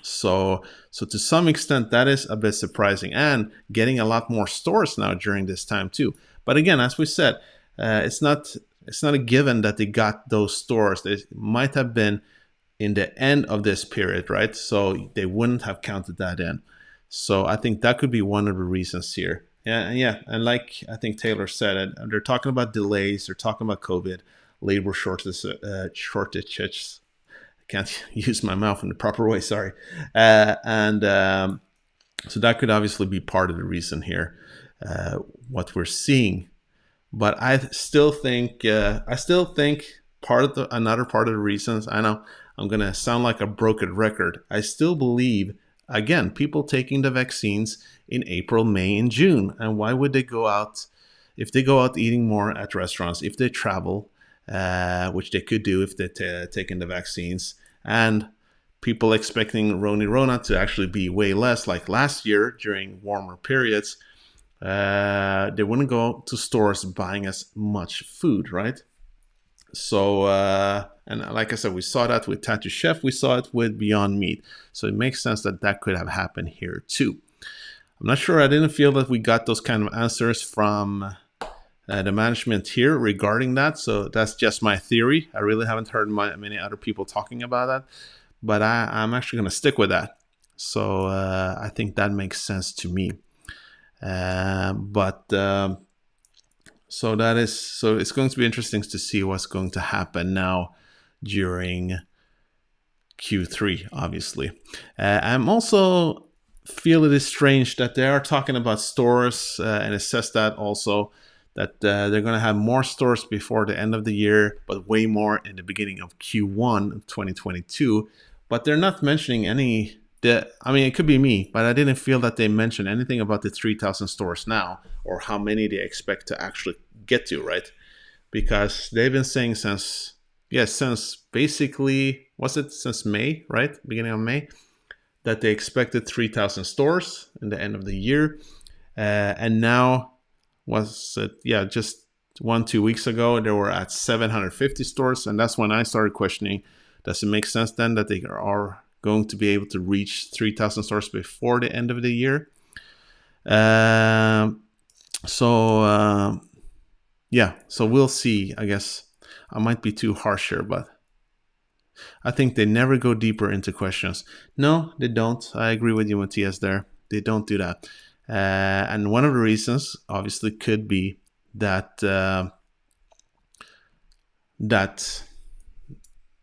So to some extent, that is a bit surprising, and getting a lot more stores now during this time too. But again, as we said, it's not a given that they got those stores. They might have been in the end of this period, right? So they wouldn't have counted that in. So I think that could be one of the reasons here. Yeah, and like I think Taylor said, they're talking about delays. They're talking about COVID, labor shortages. Can't use my mouth in the proper way, sorry. So that could obviously be part of the reason here, what we're seeing. But I still think another part of the reasons, I know I'm going to sound like a broken record. I still believe, again, people taking the vaccines in April, May, and June. And why would they go out, if they go out eating more at restaurants, if they travel, which they could do if they're taking the vaccines, and people expecting Rona to actually be way less, like last year during warmer periods, they wouldn't go to stores buying as much food, right? So, and like I said, we saw that with Tattoo Chef, we saw it with Beyond Meat. So it makes sense that could have happened here too. I'm not sure, I didn't feel that we got those kind of answers from the management here regarding that. So that's just my theory. I really haven't heard many other people talking about that, but I'm actually going to stick with that. So I think that makes sense to me. So it's going to be interesting to see what's going to happen now during Q3, obviously. I'm also feel it is strange that they are talking about stores, and it says that also that they're going to have more stores before the end of the year, but way more in the beginning of Q1 of 2022. But they're not mentioning any I mean, it could be me, but I didn't feel that they mentioned anything about the 3,000 stores now or how many they expect to actually get to, right? Because they've been saying since basically, was it since May, right? Beginning of May, that they expected 3,000 stores in the end of the year. And now, was it, just 1-2 weeks ago, they were at 750 stores. And that's when I started questioning, does it make sense then that they are going to be able to reach 3,000 stores before the end of the year? So we'll see. I guess I might be too harsh here, but I think they never go deeper into questions. No, they don't. I agree with you, Matthias, there. They don't do that. And one of the reasons, obviously, could be that that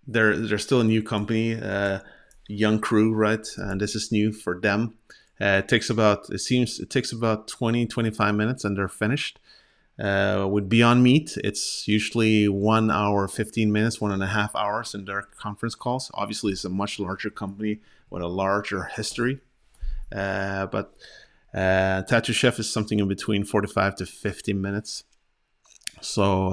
they're still a new company, young crew, right? And this is new for them. It takes about 20-25 minutes and they're finished. With Beyond Meat, it's usually 1 hour, 15 minutes, 1.5 hours in their conference calls. Obviously, it's a much larger company with a larger history. But Tattoo Chef is something in between 45 to 50 minutes. So,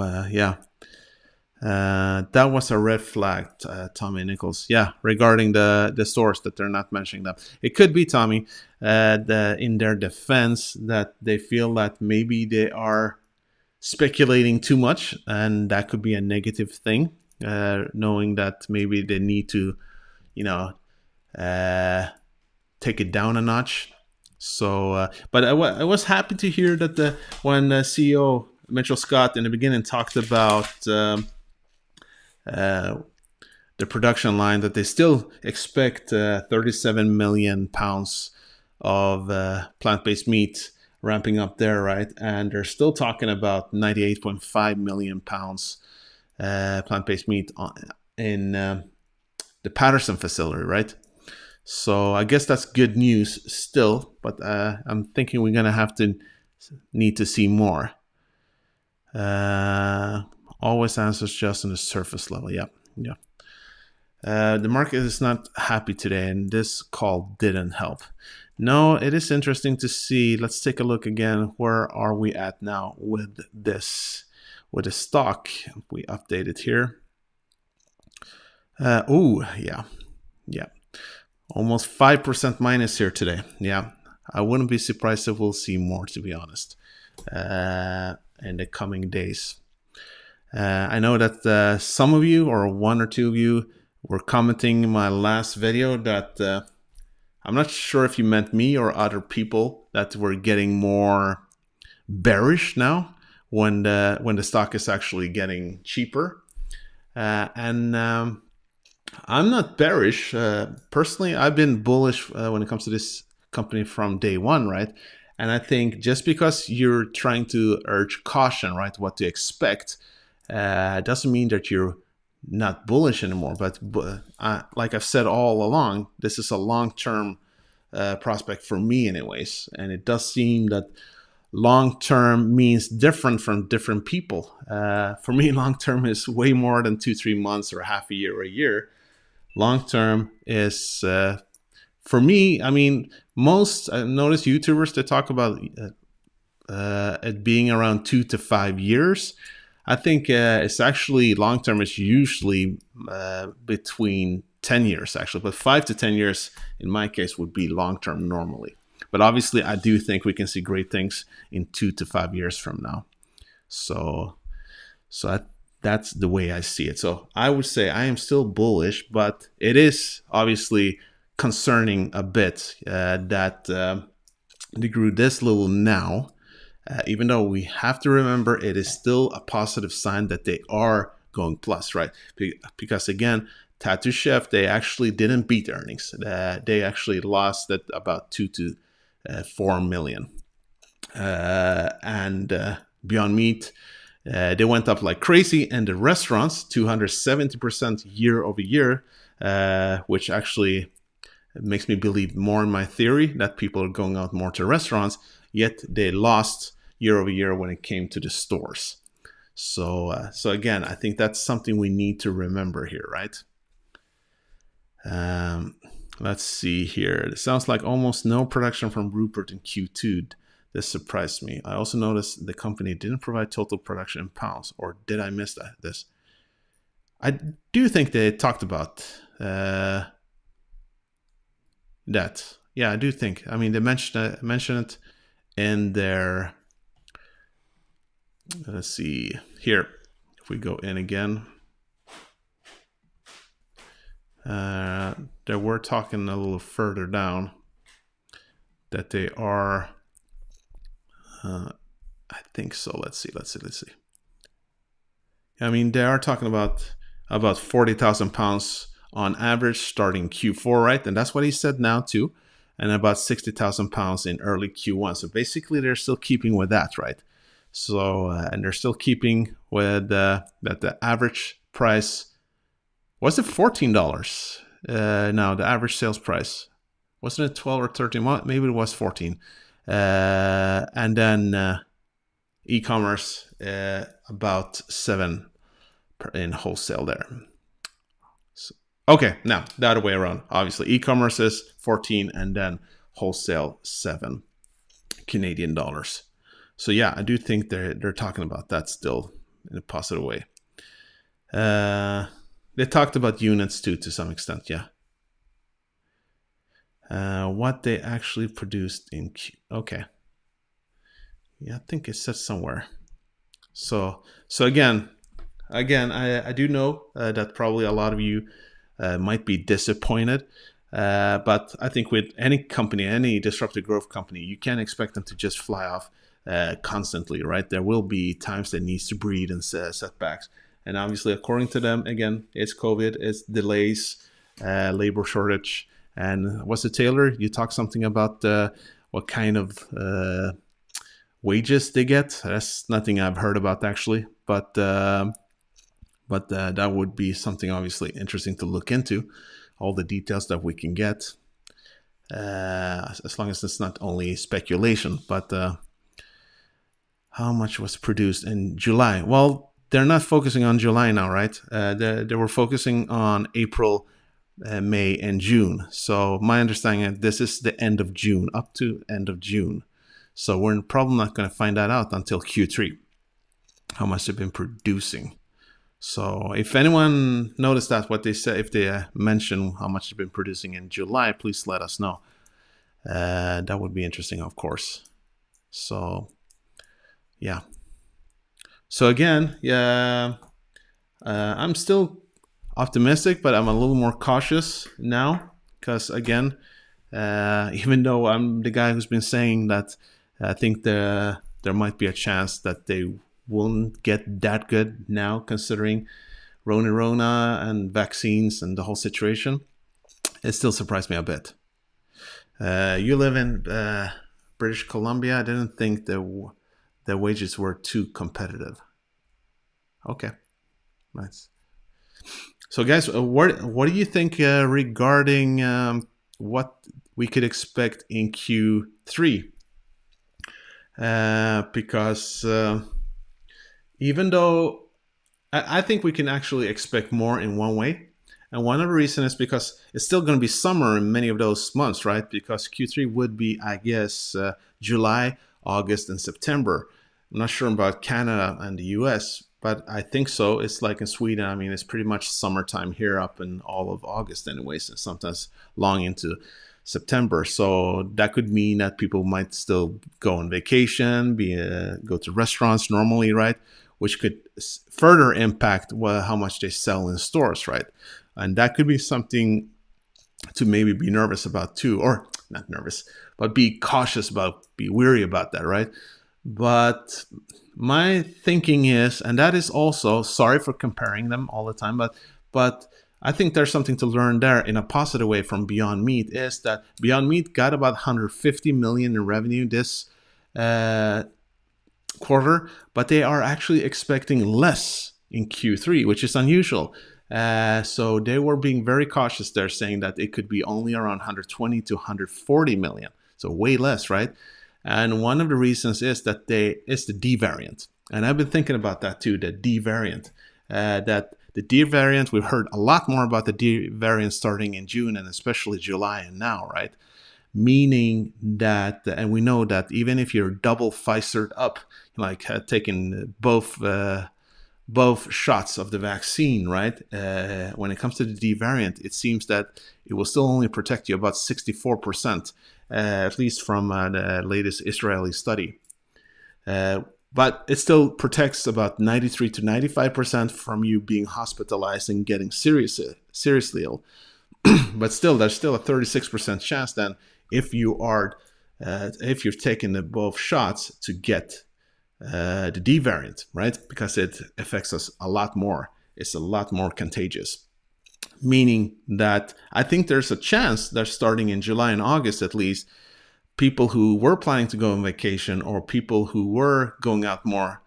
that was a red flag, Tommy Nichols. Yeah, regarding the stores that they're not mentioning that. It could be, Tommy, in their defense, that they feel that maybe they are speculating too much, and that could be a negative thing, knowing that maybe they need to, take it down a notch. So, but I was happy to hear that when CEO Mitchell Scott in the beginning talked about the production line, that they still expect 37 million pounds of plant-based meat ramping up there, right? And they're still talking about 98.5 million pounds plant-based meat in the Patterson facility, right? So I guess that's good news still, but I'm thinking we're going to need to see more. Always answers just on the surface level. Yeah. The market is not happy today, and this call didn't help. No, it is interesting to see. Let's take a look again. Where are we at now with the stock? If we update it here. Yeah. Almost 5% minus here today. Yeah, I wouldn't be surprised if we'll see more, to be honest, in the coming days. I know that some of you, or 1 or 2 of you, were commenting in my last video that I'm not sure if you meant me or other people, that were getting more bearish now when the stock is actually getting cheaper. I'm not bearish. Personally, I've been bullish when it comes to this company from day one, right? And I think just because you're trying to urge caution, right, what to expect, doesn't mean that you're not bullish anymore. But like I've said all along, this is a long-term prospect for me anyways. And it does seem that long-term means different from different people. For me, long-term is way more than 2-3 months or half a year or a year. Long-term is, for me, I mean, most I notice YouTubers that talk about it being around 2 to 5 years. I think it's actually long-term is usually between 10 years, actually. But 5 to 10 years, in my case, would be long-term normally. But obviously, I do think we can see great things in 2 to 5 years from now. So that's the way I see it. So I would say I am still bullish, but it is obviously concerning a bit that they grew this little now. Even though we have to remember it is still a positive sign that they are going plus, right? Because again, Tattoo Chef, they actually didn't beat earnings. They actually lost at about 2 to 4 million. And Beyond Meat, they went up like crazy, and the restaurants 270% year over year, which actually makes me believe more in my theory that people are going out more to restaurants, yet they lost year over year when it came to the stores. So again, I think that's something we need to remember here, right? let's see here. It sounds like almost no production from Rupert in Q2. This surprised me. I also noticed the company didn't provide total production in pounds, or did I miss this? I do think they talked about that. Yeah, I do think. I mean, they mentioned it in their. Let's see here. If we go in again, they were talking a little further down that they are. I think so. Let's see. I mean, they are talking about 40,000 pounds on average starting Q4, right? And that's what he said now too. And about 60,000 pounds in early Q1. So basically, they're still keeping with that, right? So, and they're still keeping with that the average price, was it $14? Now, the average sales price, wasn't it 12 or 13? Well, maybe it was 14. And then e-commerce, about 7 in wholesale there. So, okay, now the other way around. Obviously, e-commerce is 14 and then wholesale 7 Canadian dollars. So yeah, I do think they're talking about that still in a positive way. They talked about units too, to some extent, yeah. What they actually produced in okay. Yeah, I think it says somewhere. So again, I do know that probably a lot of you might be disappointed. But I think with any company, any disruptive growth company, you can't expect them to just fly off constantly, right? There will be times that needs to breathe and setbacks. And obviously, according to them, again, it's COVID, it's delays, labor shortage. And was it Taylor? You talked something about what kind of wages they get. That's nothing I've heard about actually, but that would be something obviously interesting to look into. All the details that we can get, as long as it's not only speculation. But how much was produced in July? Well, they're not focusing on July now, right? They were focusing on April, May, and June. So my understanding is this is the end of June, up to end of June. So we're probably not going to find that out until Q3, how much they've been producing. So if anyone noticed that, what they said, if they mention how much they've been producing in July, please let us know. That would be interesting, of course. So, yeah. So again, yeah, I'm still optimistic, but I'm a little more cautious now because, again, even though I'm the guy who's been saying that I think there might be a chance that they won't get that good now, considering Rona and vaccines and the whole situation. It still surprised me a bit. You live in British Columbia. I didn't think the wages were too competitive. Okay, nice. So guys, what do you think regarding what we could expect in Q3? Because even though I think we can actually expect more in one way, and one of the reasons is because it's still going to be summer in many of those months, right? Because Q3 would be, I guess, July, August, and September. I'm not sure about Canada and the US, but I think so. It's like in Sweden. I mean, it's pretty much summertime here up in all of August anyways, and sometimes long into September. So that could mean that people might still go on vacation, go to restaurants normally, right? Which could further impact how much they sell in stores, right? And that could be something to maybe be nervous about too, or not nervous, but be cautious about, be wary about that, right? But my thinking is, and that is also, sorry for comparing them all the time, but I think there's something to learn there in a positive way from Beyond Meat, is that Beyond Meat got about 150 million in revenue this quarter, but they are actually expecting less in Q3, which is unusual. So they were being very cautious there, saying that it could be only around 120 to 140 million. So way less, right? And one of the reasons is that it's the D variant. And I've been thinking about that too, the D variant. That The D variant, we've heard a lot more about the D variant starting in June and especially July and now, right? Meaning that, and we know that even if you're double Pfizered up, like taking both shots of the vaccine, right? When it comes to the D variant, it seems that it will still only protect you about 64%, at least from the latest Israeli study. But it still protects about 93 to 95% from you being hospitalized and getting seriously ill. But still, there's still a 36% chance then if you've taken both shots to get the D variant, right? Because it affects us a lot more. It's a lot more contagious. Meaning that I think there's a chance that starting in July and August at least, people who were planning to go on vacation or people who were going out more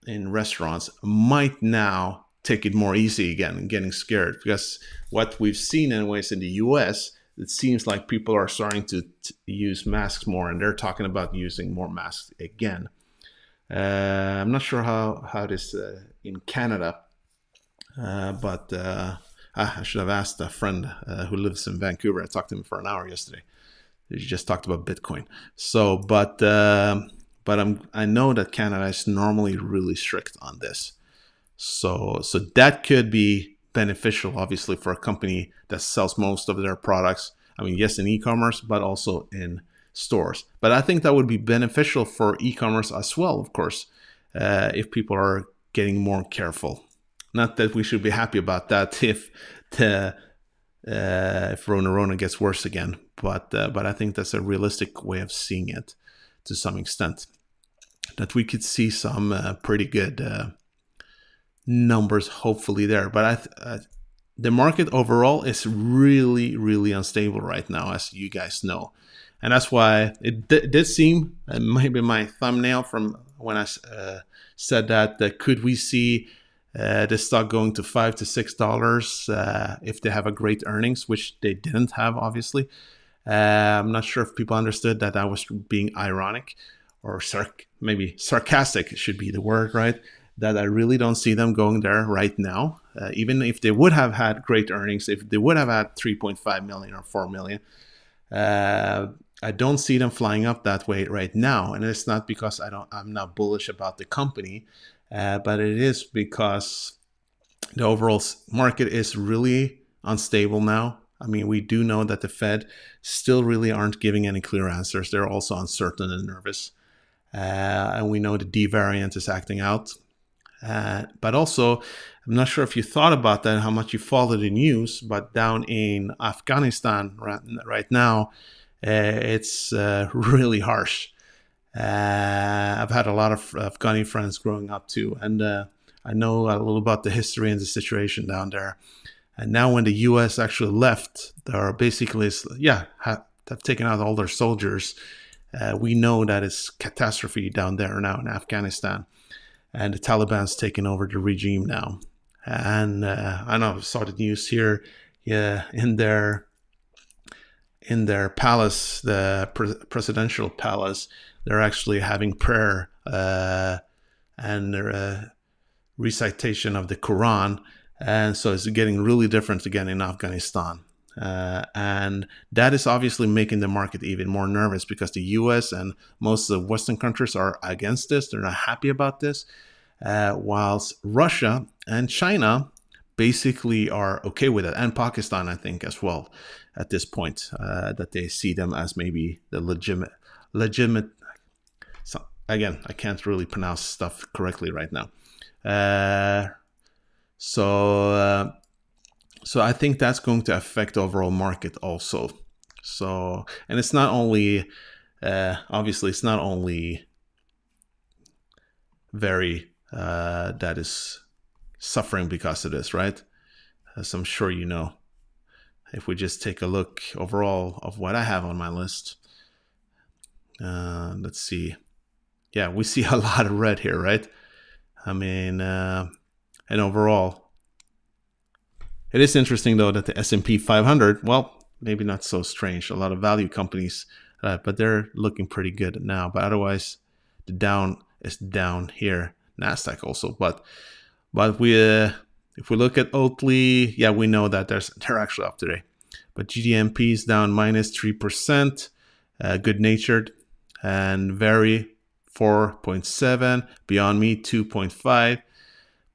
in restaurants might now take it more easy again and getting scared. Because what we've seen anyways in the US, it seems like people are starting to use masks more, and they're talking about using more masks again. I'm not sure how it is in Canada, but I should have asked a friend who lives in Vancouver. I talked to him for an hour yesterday. He just talked about Bitcoin. So, but I know that Canada is normally really strict on this. So that could be beneficial, obviously, for a company that sells most of their products. I mean, yes, in e-commerce, but also in stores. But I think that would be beneficial for e-commerce as well, of course, if people are getting more careful. Not that we should be happy about that if Rona gets worse again, but I think that's a realistic way of seeing it to some extent. That we could see some pretty good numbers, hopefully there. But the market overall is really, really unstable right now, as you guys know. And that's why it did seem, maybe my thumbnail from when I said that could we see the stock going to $5 to $6 if they have a great earnings, which they didn't have, obviously. I'm not sure if people understood that I was being ironic or maybe sarcastic should be the word, right? That I really don't see them going there right now. Even if they would have had great earnings, if they would have had 3.5 million or 4 million, I don't see them flying up that way right now. And it's not because I'm not bullish about the company, but it is because the overall market is really unstable now. I mean, we do know that the Fed still really aren't giving any clear answers. They're also uncertain and nervous. And we know the D variant is acting out. But also, I'm not sure if you thought about that, how much you follow the news, but down in Afghanistan right now, it's really harsh. I've had a lot of Afghani friends growing up too, and I know a little about the history and the situation down there. And now when the U.S. actually left, they're basically, have taken out all their soldiers. We know that it's catastrophe down there now in Afghanistan. And the Taliban's taken over the regime now. And I know I saw the news here, in their palace, the presidential palace, they're actually having prayer and recitation of the Quran. And so it's getting really different again in Afghanistan. And that is obviously making the market even more nervous because the US and most of the Western countries are against this. They're not happy about this. Whilst Russia and China basically are okay with it. And Pakistan, I think, as well, at this point, that they see them as maybe the legitimate. So, again, I can't really pronounce stuff correctly right now. So I think that's going to affect the overall market also. So, and it's not only, obviously, it's not only very that is suffering because of this, right? As I'm sure you know. If we just take a look overall of what I have on my list, let's see. Yeah, we see a lot of red here, right? I mean, and overall, it is interesting though that the S&P 500, well, maybe not so strange. A lot of value companies, but they're looking pretty good now. But otherwise, the down is down here. Nasdaq also, but we if we look at Oatly, yeah, we know that they're actually up today. But GDMP is down -3%. Good Natured and Very 4.7. Beyond Meat 2.5.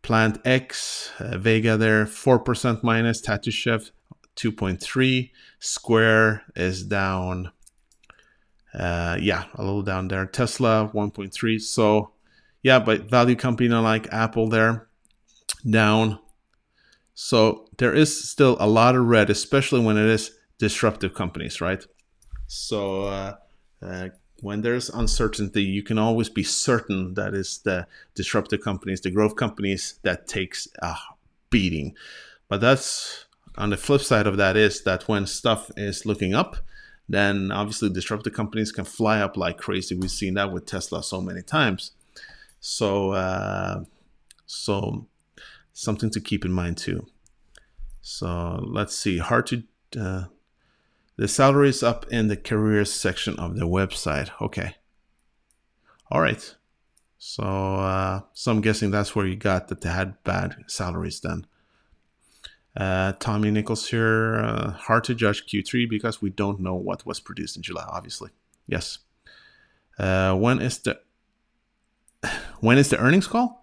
Plant X, Vega there 4% minus. Tattoo Chef 2.3. Square is down. A little down there. Tesla 1.3. So yeah, but value company like Apple there down. So there is still a lot of red, especially when it is disruptive companies, right? So when there's uncertainty, you can always be certain that it's the disruptive companies, the growth companies that takes a beating. But that's on the flip side of that is that when stuff is looking up, then obviously disruptive companies can fly up like crazy. We've seen that with Tesla so many times. So something to keep in mind too. So let's see. The salary is up in the careers section of the website. Okay. All right. So I'm guessing that's where you got that they had bad salaries then. Tommy Nichols here. Hard to judge Q3 because we don't know what was produced in July, obviously. Yes. When is the earnings call?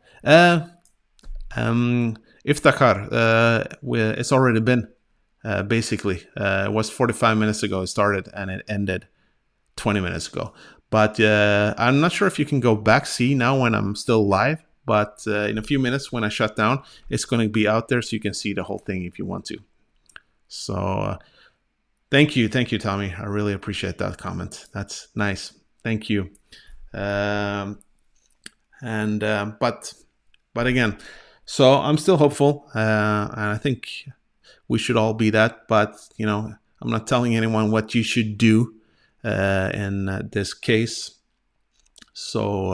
Iftakhar, it's already been. Basically, it was 45 minutes ago it started and it ended 20 minutes ago. But I'm not sure if you can go back see now when I'm still live. But in a few minutes when I shut down, it's going to be out there so you can see the whole thing if you want to. So thank you, Tommy. I really appreciate that comment. That's nice. Thank you. But again, so I'm still hopeful, and I think we should all be that. But I'm not telling anyone what you should do in this case. So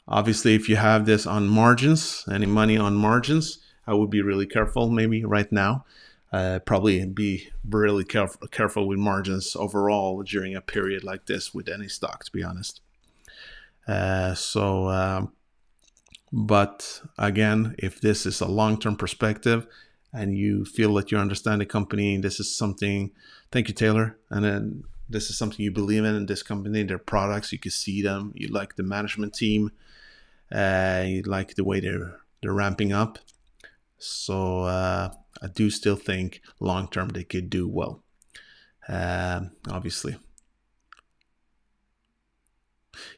obviously, if you have this on margins, any money on margins, I would be really careful. Maybe right now, probably be really careful with margins overall during a period like this with any stock, to be honest. But again, if this is a long-term perspective and you feel that you understand the company, this is something, thank you, Taylor. And then this is something you believe in this company, their products, you can see them, you like the management team, you like the way they're ramping up. So I do still think long-term they could do well, obviously.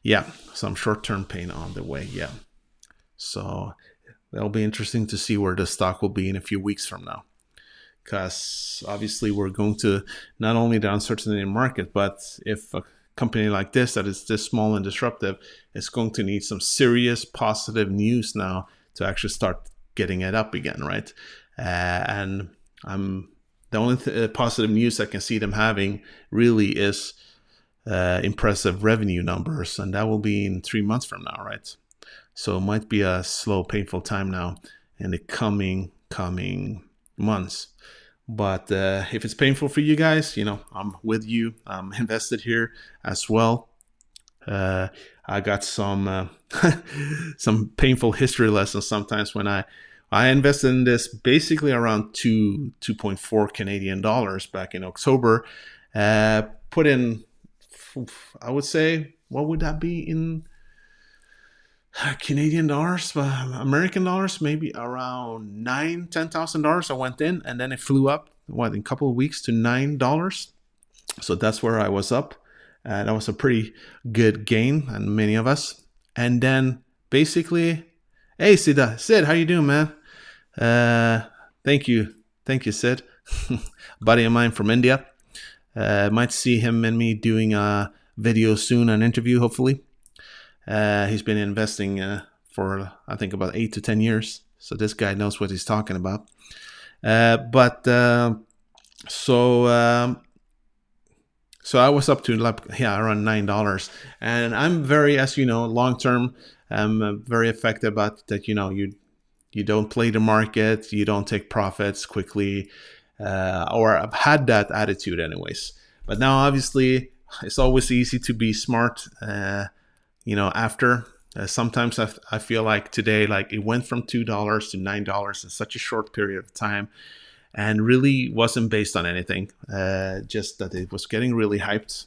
Yeah, some short-term pain on the way, yeah. So that'll be interesting to see where the stock will be in a few weeks from now. Because obviously we're going to not only the uncertainty in the market, but if a company like this that is this small and disruptive is going to need some serious positive news now to actually start getting it up again, right? And the only positive news I can see them having really is impressive revenue numbers, and that will be in 3 months from now, right? So it might be a slow, painful time now in the coming months. But if it's painful for you guys, I'm with you. I'm invested here as well. I got some some painful history lessons sometimes when I invested in this basically around 2.4 Canadian dollars back in October. Put in, I would say, what would that be in Canadian dollars, American dollars, maybe around $10,000 I went in, and then it flew up in a couple of weeks to $9. So that's where I was up. That was a pretty good gain, and many of us. And then basically, hey Sid, how you doing, man? Thank you, Sid, buddy of mine from India. Might see him and me doing a video soon, an interview, hopefully. He's been investing for, I think, about 8 to 10 years. So this guy knows what he's talking about. So I was up to around $9. And I'm very, as you know, long-term, I'm very affected about that, you don't play the market, you don't take profits quickly, or I've had that attitude anyways. But now, obviously, it's always easy to be smart, after Sometimes I feel like today, like it went from $2 to $9 in such a short period of time, and really wasn't based on anything. Just that it was getting really hyped.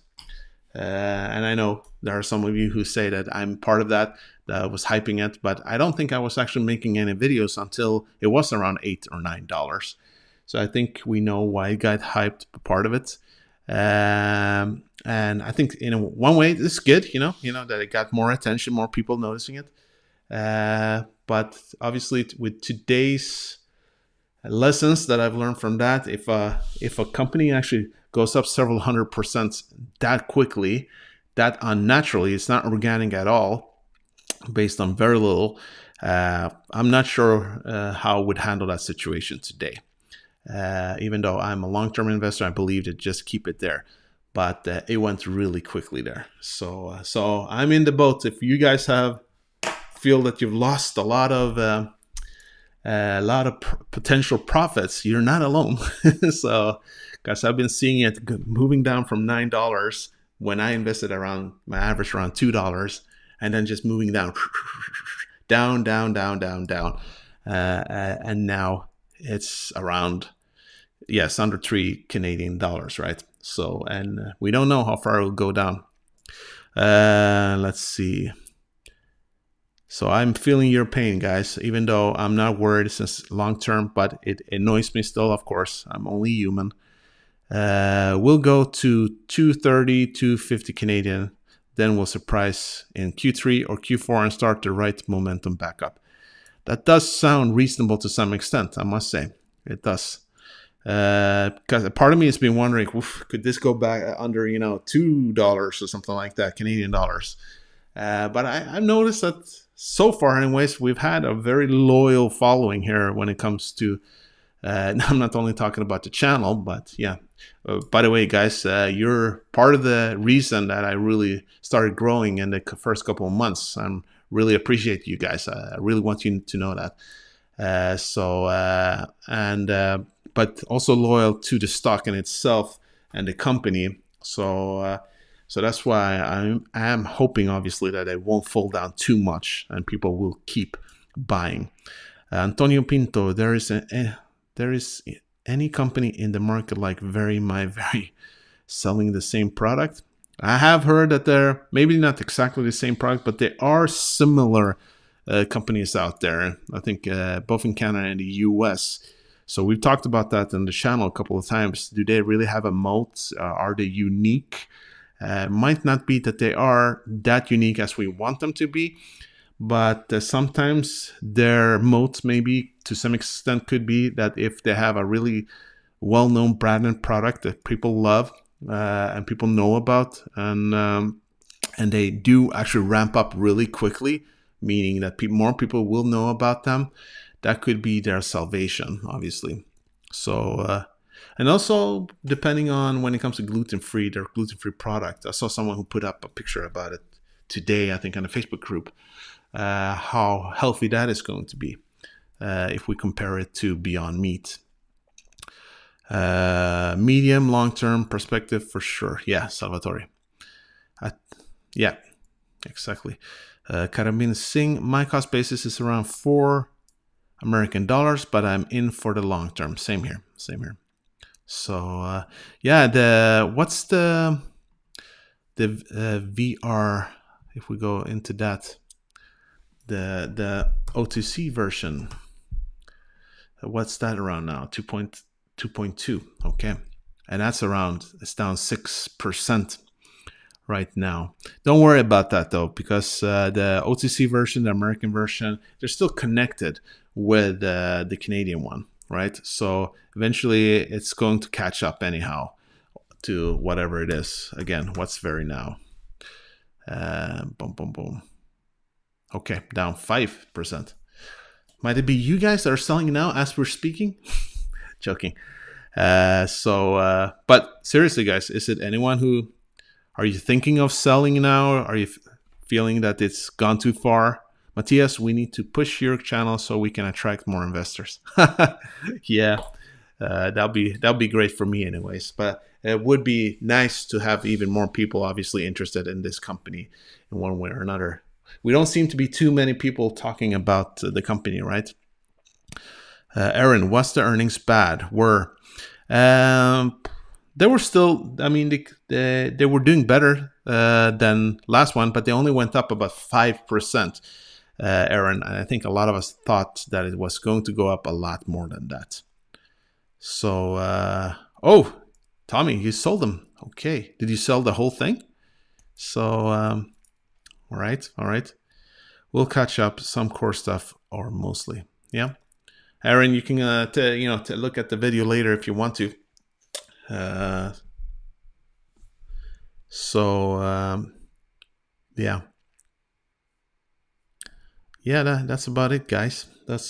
And I know there are some of you who say that I'm part of that was hyping it, but I don't think I was actually making any videos until it was around $8 or $9. So I think we know why it got hyped, part of it. And I think in one way it's good, that it got more attention, more people noticing it. But obviously with today's lessons that I've learned from that, if a company actually goes up several 100% that quickly, that unnaturally, it's not organic at all, based on very little, I'm not sure how I would handle that situation today. Even though I'm a long-term investor, I believe to just keep it there. But it went really quickly there. So I'm in the boat. If you guys feel that you've lost a lot of potential profits, you're not alone. So, because I've been seeing it moving down from $9 when I invested around my average around $2, and then just moving down, down, and now it's around under 3 Canadian dollars, right? So, and we don't know how far it will go down. Let's see. So I'm feeling your pain, guys, even though I'm not worried since long term, but it annoys me still, of course. I'm only human. We'll go to 230, 250 Canadian. Then we'll surprise in Q3 or Q4 and start the right momentum back up. That does sound reasonable to some extent, I must say. It does. Because a part of me has been wondering, could this go back under, $2 or something like that, Canadian dollars? But I've noticed that so far, anyways, we've had a very loyal following here when it comes to, I'm not only talking about the channel, but yeah. By the way, guys, you're part of the reason that I really started growing in the first couple of months. I really appreciate you guys. I really want you to know that. But also loyal to the stock in itself and the company. So that's why I am hoping, obviously, that it won't fall down too much and people will keep buying. Antonio Pinto, there is any company in the market like VRYYF selling the same product? I have heard that they're maybe not exactly the same product, but there are similar companies out there. I think both in Canada and the US. So we've talked about that on the channel a couple of times. Do they really have a moat? Are they unique? Might not be that they are that unique as we want them to be, but sometimes their moats maybe to some extent could be that if they have a really well-known branded product that people love and people know about, and they do actually ramp up really quickly, meaning that more people will know about them, that could be their salvation, obviously. So, and also depending on when it comes to gluten-free, their gluten-free product. I saw someone who put up a picture about it today, I think, on a Facebook group, how healthy that is going to be if we compare it to Beyond Meat. Medium, long-term perspective for sure. Yeah, Salvatore. Yeah, exactly. Karambin Singh, my cost basis is around $4 American, but I'm in for the long term. Same here. So what's the VR, if we go into that, the OTC version, what's that around now? 2.2. Okay, and that's it's down 6% right now. Don't worry about that though, because the OTC version, the American version, they're still connected with the Canadian one, right? So eventually it's going to catch up anyhow to whatever it is. Again, what's very now? Boom. Okay, down 5%. Might it be you guys that are selling now as we're speaking? Joking. But seriously, guys, is it anyone who, are you thinking of selling now? Are you feeling that it's gone too far? Matthias, we need to push your channel so we can attract more investors. Yeah, that'll be great for me anyways. But it would be nice to have even more people obviously interested in this company in one way or another. we don't seem to be too many people talking about the company, right? Aaron, what's the earnings bad? They were still, I mean, they were doing better than last one, but they only went up about 5%, Aaron. And I think a lot of us thought that it was going to go up a lot more than that. So, oh, Tommy, you sold them. Okay. Did you sell the whole thing? So, all right. We'll catch up some core stuff or mostly. Yeah. Aaron, you can to look at the video later if you want to. Yeah. That's about it, guys. That's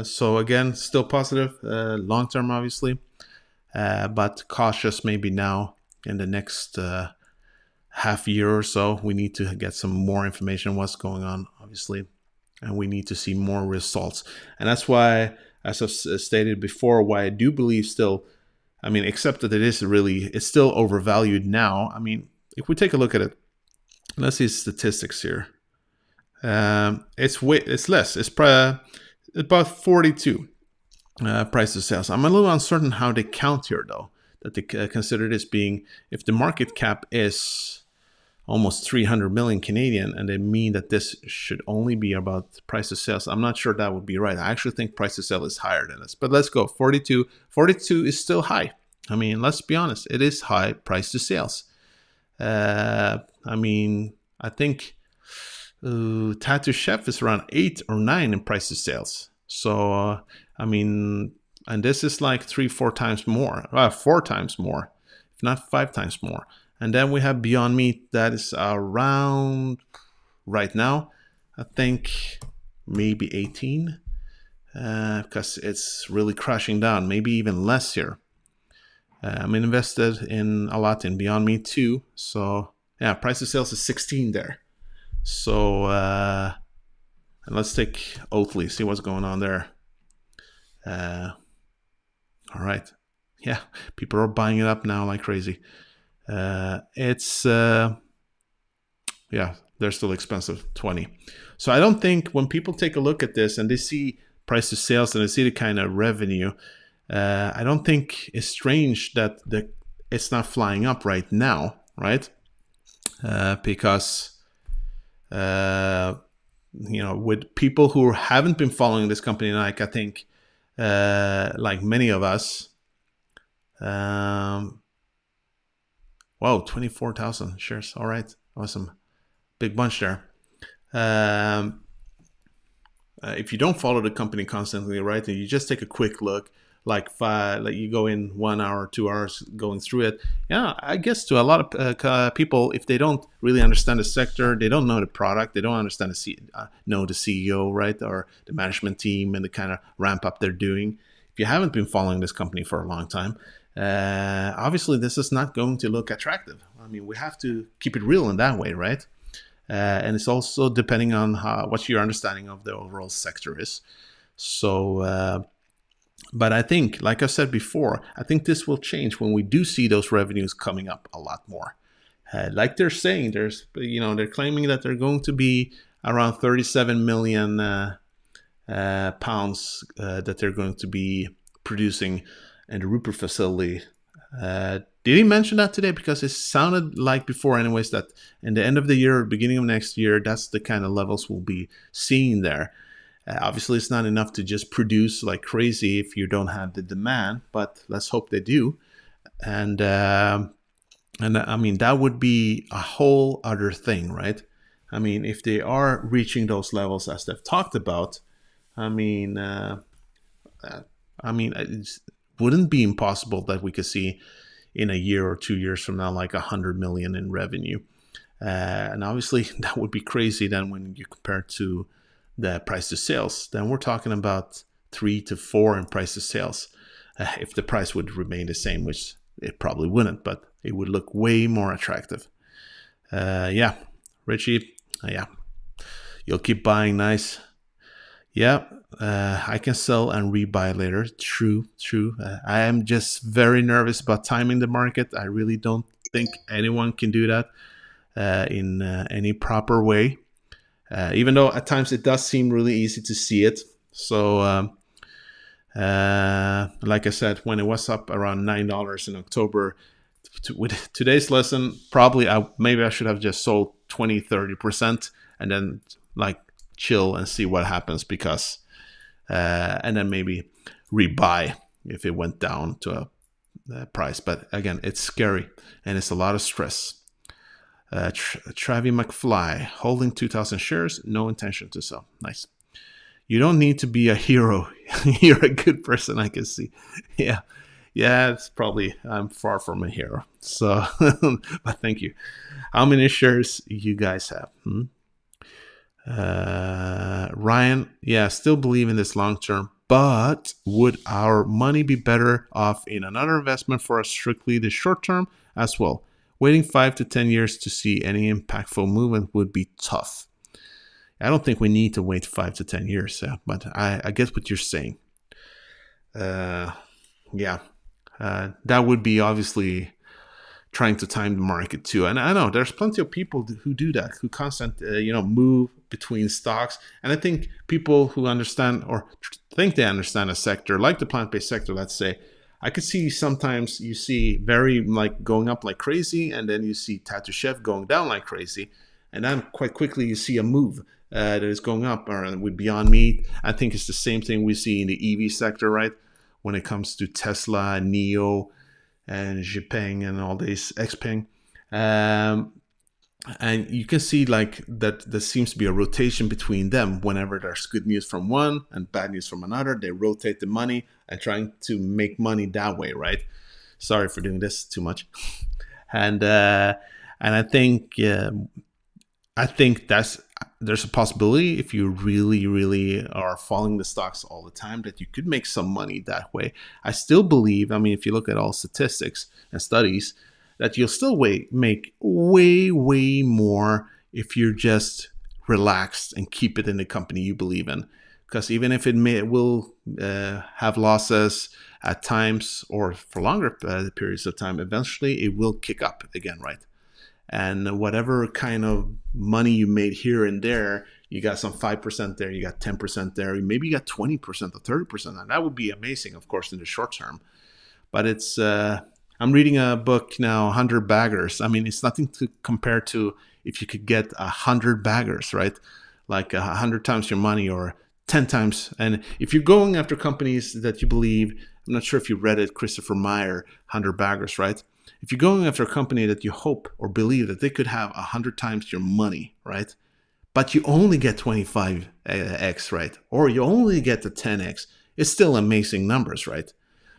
so again, still positive, long term, obviously, but cautious maybe now in the next half year or so. We need to get some more information on what's going on, obviously, and we need to see more results. And that's why, as I've stated before, why I do believe still, I mean, except that it's still overvalued now. I mean, if we take a look at it, let's see statistics here. It's less. It's about 42 price to sales. I'm a little uncertain how they count here, though, that they consider this being, if the market cap is almost 300 million Canadian, and they mean that this should only be about price to sales. I'm not sure that would be right. I actually think price to sale is higher than this, but let's go 42. 42 is still high. I mean, let's be honest, it is high price to sales. I mean, I think Tattoo Chef is around 8 or 9 in price to sales. So, I mean, and this is like 3-4 times more, 4 times more, if not 5 times more. And then we have Beyond Meat that is around, right now, I think maybe 18, because it's really crashing down, maybe even less here. I'm invested in a lot in Beyond Meat too. So yeah, price to sales is 16 there. So and let's take Oatly, see what's going on there. All right. Yeah, people are buying it up now like crazy. They're still expensive, 20. So I don't think when people take a look at this and they see price to sales and they see the kind of revenue, I don't think it's strange that it's not flying up right now, right? Because with people who haven't been following this company, like I think, like many of us, wow, 24,000 shares. All right, awesome, big bunch there. If you don't follow the company constantly, right, and you just take a quick look, like you go in 1 hour, 2 hours going through it. Yeah, I guess to a lot of people, if they don't really understand the sector, they don't know the product, they don't understand know the CEO, right, or the management team and the kind of ramp up they're doing. If you haven't been following this company for a long time, obviously this is not going to look attractive. I mean, we have to keep it real in that way, right? And it's also depending on what your understanding of the overall sector is. So, but I think, like I said before, I think this will change when we do see those revenues coming up a lot more. Like they're saying, they're claiming that they're going to be around 37 million pounds that they're going to be producing in the Rupert facility. Did he mention that today? Because it sounded like before, anyways, that in the end of the year, beginning of next year, that's the kind of levels we'll be seeing there. Obviously, it's not enough to just produce like crazy if you don't have the demand, but let's hope they do. And I mean, that would be a whole other thing, right? I mean, if they are reaching those levels as they've talked about, I mean, it wouldn't be impossible that we could see in a year or 2 years from now, like 100 million in revenue. And obviously, that would be crazy then when you compare it to the price to sales. Then we're talking about 3 to 4 in price to sales. If the price would remain the same, which it probably wouldn't, but it would look way more attractive. Richie, you'll keep buying, nice. I can sell and rebuy later. True. I am just very nervous about timing the market. I really don't think anyone can do that in any proper way. even though at times it does seem really easy to see it. So, like I said, when it was up around $9 in October, with today's lesson, probably maybe I should have just sold 20-30% and then like chill and see what happens, because and then maybe rebuy if it went down to a price. But again, it's scary and it's a lot of stress. Travis McFly, holding 2,000 shares, no intention to sell. Nice. You don't need to be a hero. You're a good person, I can see. Yeah, it's probably, I'm far from a hero. So, but thank you. How many shares you guys have? Ryan, still believe in this long term, but would our money be better off in another investment for strictly the short term as well? Waiting 5 to 10 years to see any impactful movement would be tough. I don't think we need to wait 5 to 10 years, but I get what you're saying. That would be obviously trying to time the market too. And I know there's plenty of people who do that, who constantly, move between stocks. And I think people who understand or think they understand a sector, like the plant-based sector, let's say, I could see sometimes you see very like going up like crazy, and then you see Tattoo Chef going down like crazy. And then quite quickly you see a move that is going up, or with Beyond Meat. I think it's the same thing we see in the EV sector, right? When it comes to Tesla, NIO, and Xpeng and all these Xpeng. And you can see like that there seems to be a rotation between them. Whenever there's good news from one and bad news from another, they rotate the money and trying to make money that way, right? Sorry for doing this too much. And I think there's a possibility, if you really, really are following the stocks all the time, that you could make some money that way. I still believe, if you look at all statistics and studies, that you'll still make way more if you're just relaxed and keep it in the company you believe in. Because even if it will have losses at times or for longer periods of time, eventually it will kick up again, right? And whatever kind of money you made here and there, you got some 5% there, you got 10% there, maybe you got 20% or 30%. And that would be amazing, of course, in the short term. But it's, I'm reading a book now, 100 baggers. It's nothing to compare to if you could get 100 baggers, right? Like 100 times your money or 10 times. And if you're going after companies that you believe, I'm not sure if you read it, Christopher Meyer, 100 baggers, right? If you're going after a company that you hope or believe that they could have 100 times your money, right? But you only get 25x, right? Or you only get the 10x, it's still amazing numbers, right?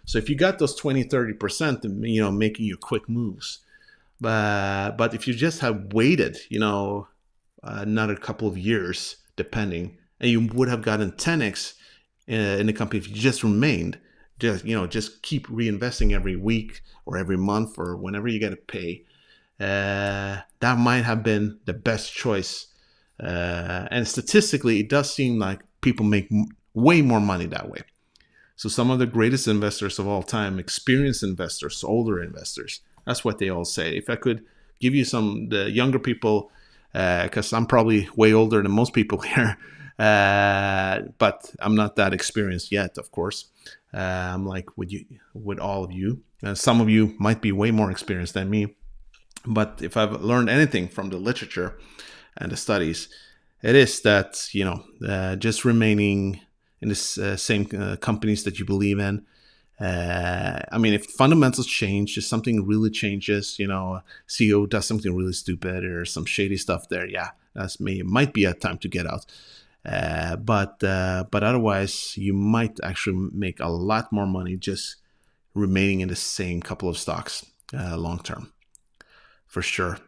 So if you got those 20-30%, making your quick moves. But if you just have waited, another couple of years, depending, and you would have gotten 10x in the company if you just remained, just keep reinvesting every week or every month or whenever you get to pay. That might have been the best choice. And statistically, it does seem like people make way more money that way. So some of the greatest investors of all time, experienced investors, older investors, that's what they all say. If I could give you the younger people, because I'm probably way older than most people here, but I'm not that experienced yet, of course. I'm like with all of you. Some of you might be way more experienced than me. But if I've learned anything from the literature and the studies, it is that, just remaining in the same companies that you believe in. If fundamentals change, if something really changes, CEO does something really stupid or some shady stuff there, it might be a time to get out. But otherwise, you might actually make a lot more money just remaining in the same couple of stocks long term, for sure.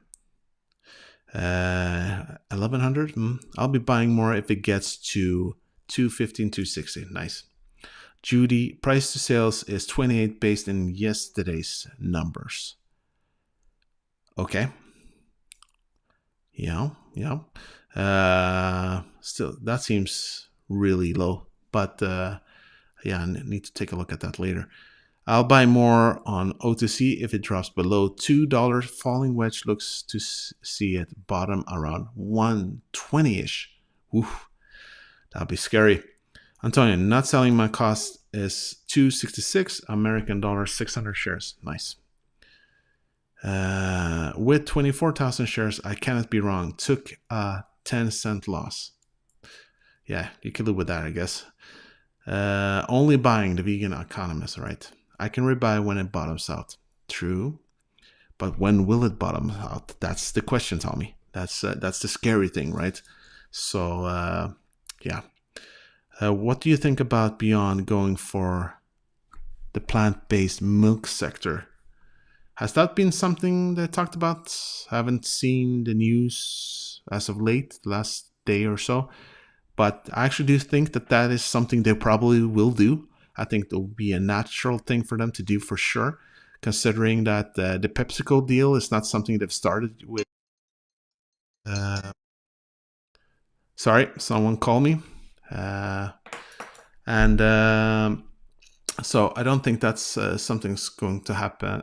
1100. I'll be buying more if it gets to 215, 260. Nice. Judy, price to sales is 28 based in yesterday's numbers. Okay. Yeah. Still, that seems really low, but I need to take a look at that later. I'll buy more on O2C if it drops below $2. Falling wedge looks to see it bottom around 120-ish. Oof, that'll be scary. Antonio, not selling my cost is 266 American dollars, 600 shares. Nice. With 24,000 shares, I cannot be wrong. Took a 10-cent loss. Yeah, you could live with that, I guess. Only buying the vegan economist, right? I can rebuy when it bottoms out. True. But when will it bottom out? That's the question, Tommy. That's the scary thing, right? So, yeah. What do you think about Beyond going for the plant-based milk sector? Has that been something they talked about? Haven't seen the news as of late, last day or so. But I actually do think that is something they probably will do. I think it will be a natural thing for them to do for sure, considering that the PepsiCo deal is not something they've started with. Sorry, someone called me. So I don't think that's something's going to happen.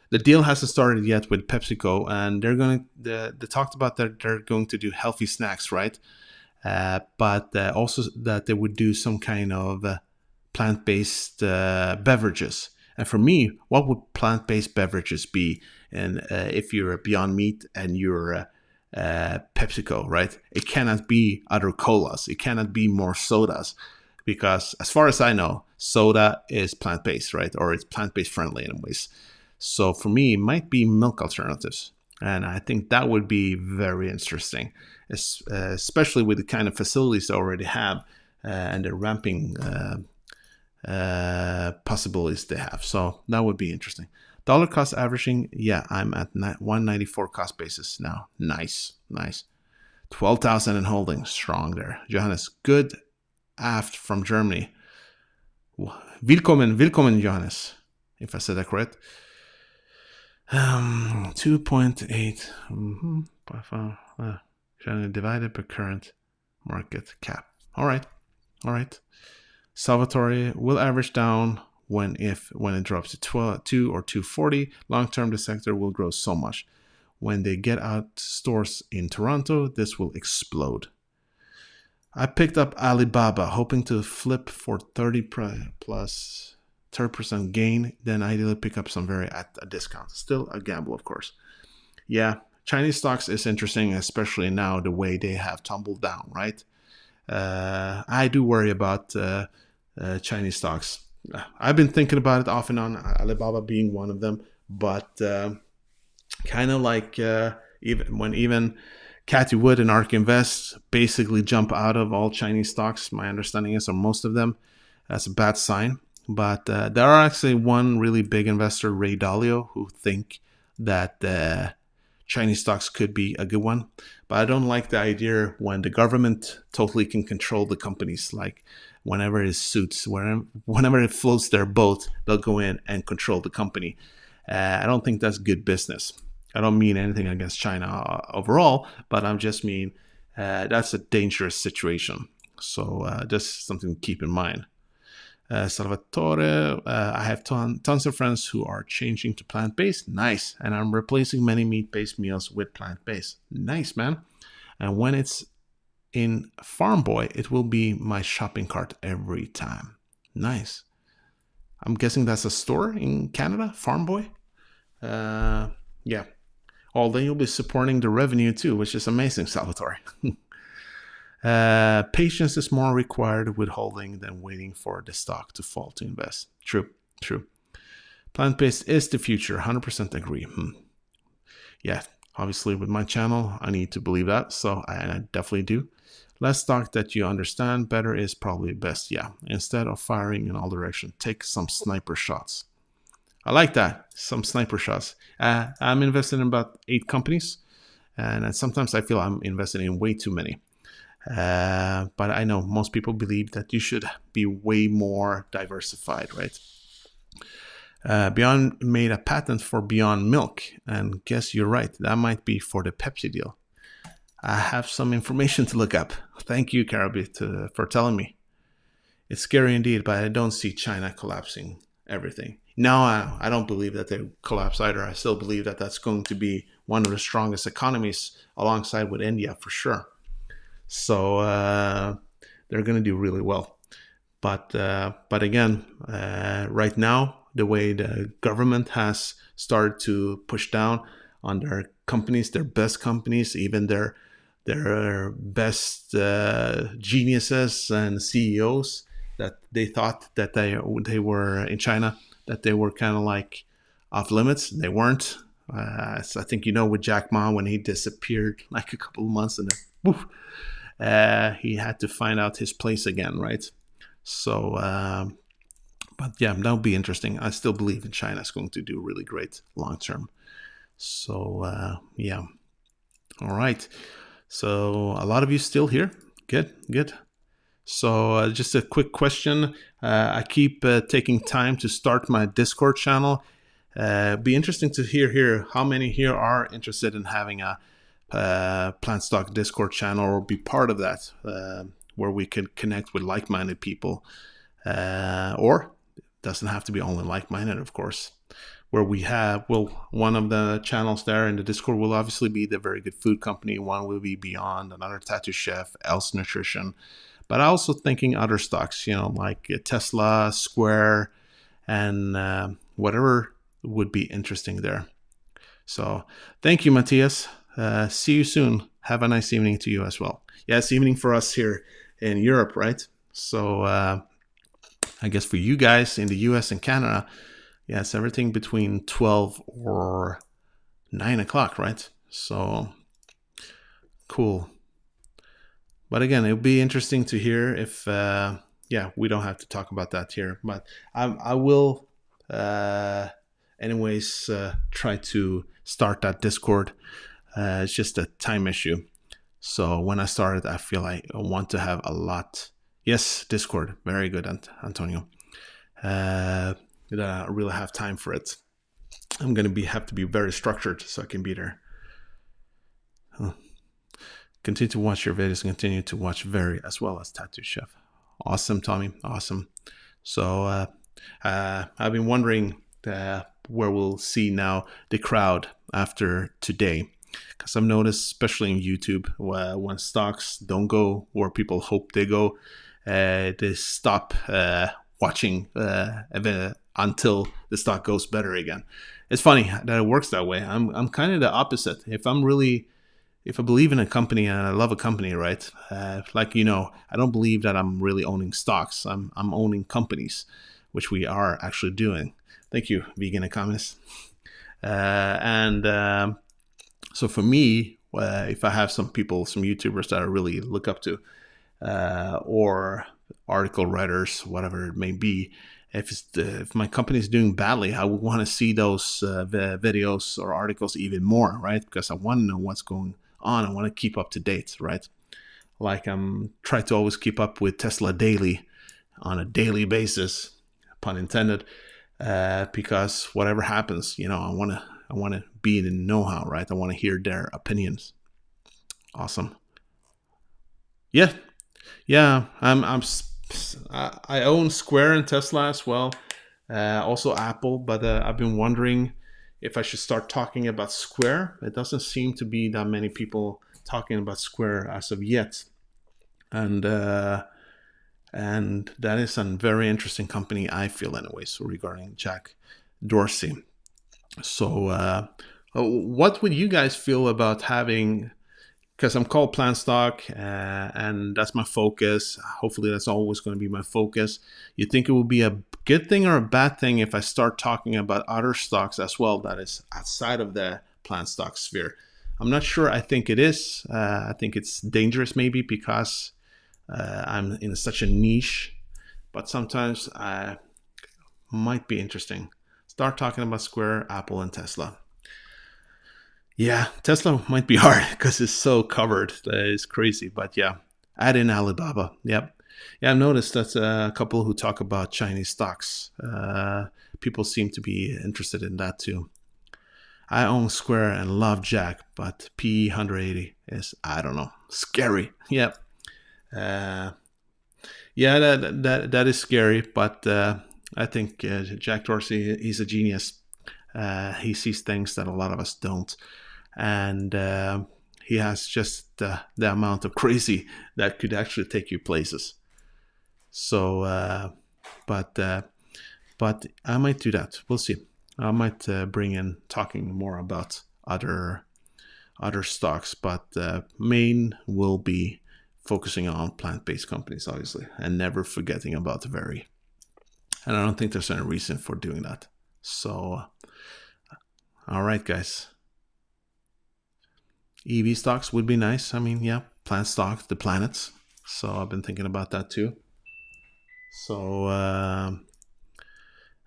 The deal hasn't started yet with PepsiCo, and they talked about that they're going to do healthy snacks, right? But also that they would do some kind of plant-based beverages. And for me, what would plant-based beverages be? And if you're a Beyond Meat and you're PepsiCo, right? It cannot be other colas. It cannot be more sodas. Because as far as I know, soda is plant-based, right? Or it's plant-based friendly anyways. So for me, it might be milk alternatives. And I think that would be very interesting, especially with the kind of facilities they already have and the ramping possibilities they have. So that would be interesting. Dollar cost averaging, yeah, I'm at 194 cost basis now. Nice. 12,000 in holding, strong there. Johannes, good aft from Germany. Willkommen, Johannes, if I said that correct. 2.8 divided per current market cap. All right. Salvatore will average down when it drops to 2 or 240. Long term, the sector will grow so much. When they get out stores in Toronto, this will explode. I picked up Alibaba, hoping to flip for 30% gain, then ideally pick up some at a discount. Still a gamble, of course. Yeah, Chinese stocks is interesting, especially now the way they have tumbled down, right? I do worry about Chinese stocks. I've been thinking about it off and on, Alibaba being one of them, but kind of like even Cathy Wood and ARK Invest basically jump out of all Chinese stocks. My understanding is, or most of them, that's a bad sign. But there are actually one really big investor, Ray Dalio, who think that Chinese stocks could be a good one. But I don't like the idea when the government totally can control the companies. Like whenever it suits, whenever it floats their boat, they'll go in and control the company. I don't think that's good business. I don't mean anything against China overall, but I just mean that's a dangerous situation. So just something to keep in mind. Salvatore, I have tons of friends who are changing to plant-based. Nice. And I'm replacing many meat-based meals with plant-based. Nice, man. And when it's in Farm Boy, it will be my shopping cart every time. Nice. I'm guessing that's a store in Canada, Farm Boy. Yeah. Well, then you'll be supporting the revenue too, which is amazing, Salvatore. Patience is more required with holding than waiting for the stock to fall to invest. True. Plant-based is the future, 100% agree. Yeah, obviously with my channel, I need to believe that, so I definitely do. Less stock that you understand better is probably best, yeah. Instead of firing in all directions, take some sniper shots. I like that, some sniper shots. I'm invested in about 8 companies, and sometimes I feel I'm invested in way too many. But I know most people believe that you should be way more diversified, right? Beyond made a patent for Beyond Milk, and guess you're right, that might be for the Pepsi deal. I have some information to look up. Thank you, Karabi, for telling me. It's scary indeed, but I don't see China collapsing everything. No, I don't believe that they collapse either. I still believe that that's going to be one of the strongest economies alongside with India for sure. So they're going to do really well. But again, right now, the way the government has started to push down on their companies, their best companies, even their best geniuses and CEOs that they thought that they were in China, that they were kind of like off limits. They weren't. So I think with Jack Ma, when he disappeared like a couple of months and then woof, he had to find out his place again, right? So, but yeah, that'll be interesting. I still believe in China is going to do really great long term. So yeah, all right. So a lot of you still here. Good. So just a quick question. I keep taking time to start my Discord channel. Be interesting to hear here how many here are interested in having a Plant Stock Discord channel or be part of that, where we can connect with like-minded people, or it doesn't have to be only like-minded, of course. Where we have, one of the channels there in the Discord will obviously be the Very Good Food Company. One will be Beyond, another Tattoo Chef, Else Nutrition. But also thinking other stocks, like Tesla, Square, and whatever would be interesting there. So thank you, Matthias. See you soon. Have a nice evening to you as well. Yeah, it's evening for us here in Europe, right? So I guess for you guys in the US and Canada, yeah, it's everything between 12 or 9 o'clock, right? So cool. But again, it'll be interesting to hear if, we don't have to talk about that here, but I will anyways try to start that Discord. It's just a time issue. So when I started, I feel I want to have a lot. Yes, Discord. Very good, Antonio. That I really have time for it. I'm going to have to be very structured so I can be there. Continue to watch your videos. Continue to watch Very as well as Tattoo Chef. Awesome, Tommy. Awesome. So I've been wondering where we'll see now the crowd after today. Because I've noticed, especially in YouTube, when stocks don't go where people hope they go, they stop watching until the stock goes better again. It's funny that it works that way. I'm kind of the opposite. If I believe in a company and I love a company, right? I don't believe that I'm really owning stocks. I'm owning companies, which we are actually doing. Thank you, vegan economists. So for me, if I have some people, some YouTubers that I really look up to, or article writers, whatever it may be, if my company is doing badly, I would want to see those videos or articles even more, right? Because I want to know what's going on. I want to keep up to date, right? Like I'm trying to always keep up with Tesla daily on a daily basis, pun intended, because whatever happens, I want to be in the know-how, right? I want to hear their opinions. Awesome. Yeah. I own Square and Tesla as well. Also Apple, but I've been wondering if I should start talking about Square. It doesn't seem to be that many people talking about Square as of yet, and that is a very interesting company, I feel, anyways, regarding Jack Dorsey. So what would you guys feel about having, because I'm called Plant Stock and that's my focus. Hopefully that's always going to be my focus. You think it would be a good thing or a bad thing if I start talking about other stocks as well that is outside of the Plant Stock sphere? I'm not sure. I think it is. I think it's dangerous maybe because I'm in such a niche, but sometimes might be interesting. Start talking about Square, Apple, and Tesla. Yeah, Tesla might be hard because it's so covered. It's crazy. But yeah, add in Alibaba. Yep. Yeah, I've noticed that a couple who talk about Chinese stocks, people seem to be interested in that too. I own Square and love Jack, but PE 180 is, I don't know, scary. Yep. Yeah, that is scary, but I think Jack Dorsey, he's a genius. He sees things that a lot of us don't. And he has just the amount of crazy that could actually take you places. So, but I might do that. We'll see. I might bring in talking more about other stocks, but main will be focusing on plant-based companies, obviously, and never forgetting about the VRYYF. And I don't think there's any reason for doing that. So, all right, guys. EV stocks would be nice. I mean, yeah, plant stocks, the planets. So I've been thinking about that too. So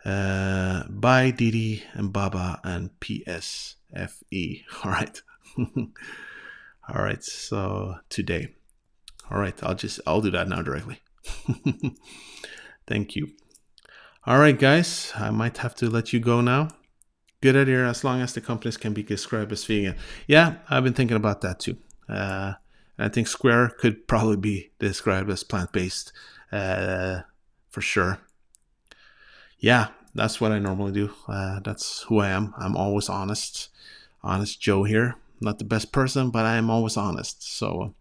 buy Didi and Baba and PSFE. All right. All right. So today. All right. I'll do that now directly. Thank you. All right, guys. I might have to let you go now. Good idea, as long as the companies can be described as vegan. Yeah, I've been thinking about that too. And I think Square could probably be described as plant-based for sure. Yeah, that's what I normally do. That's who I am. I'm always honest. Honest Joe here. Not the best person, but I am always honest. So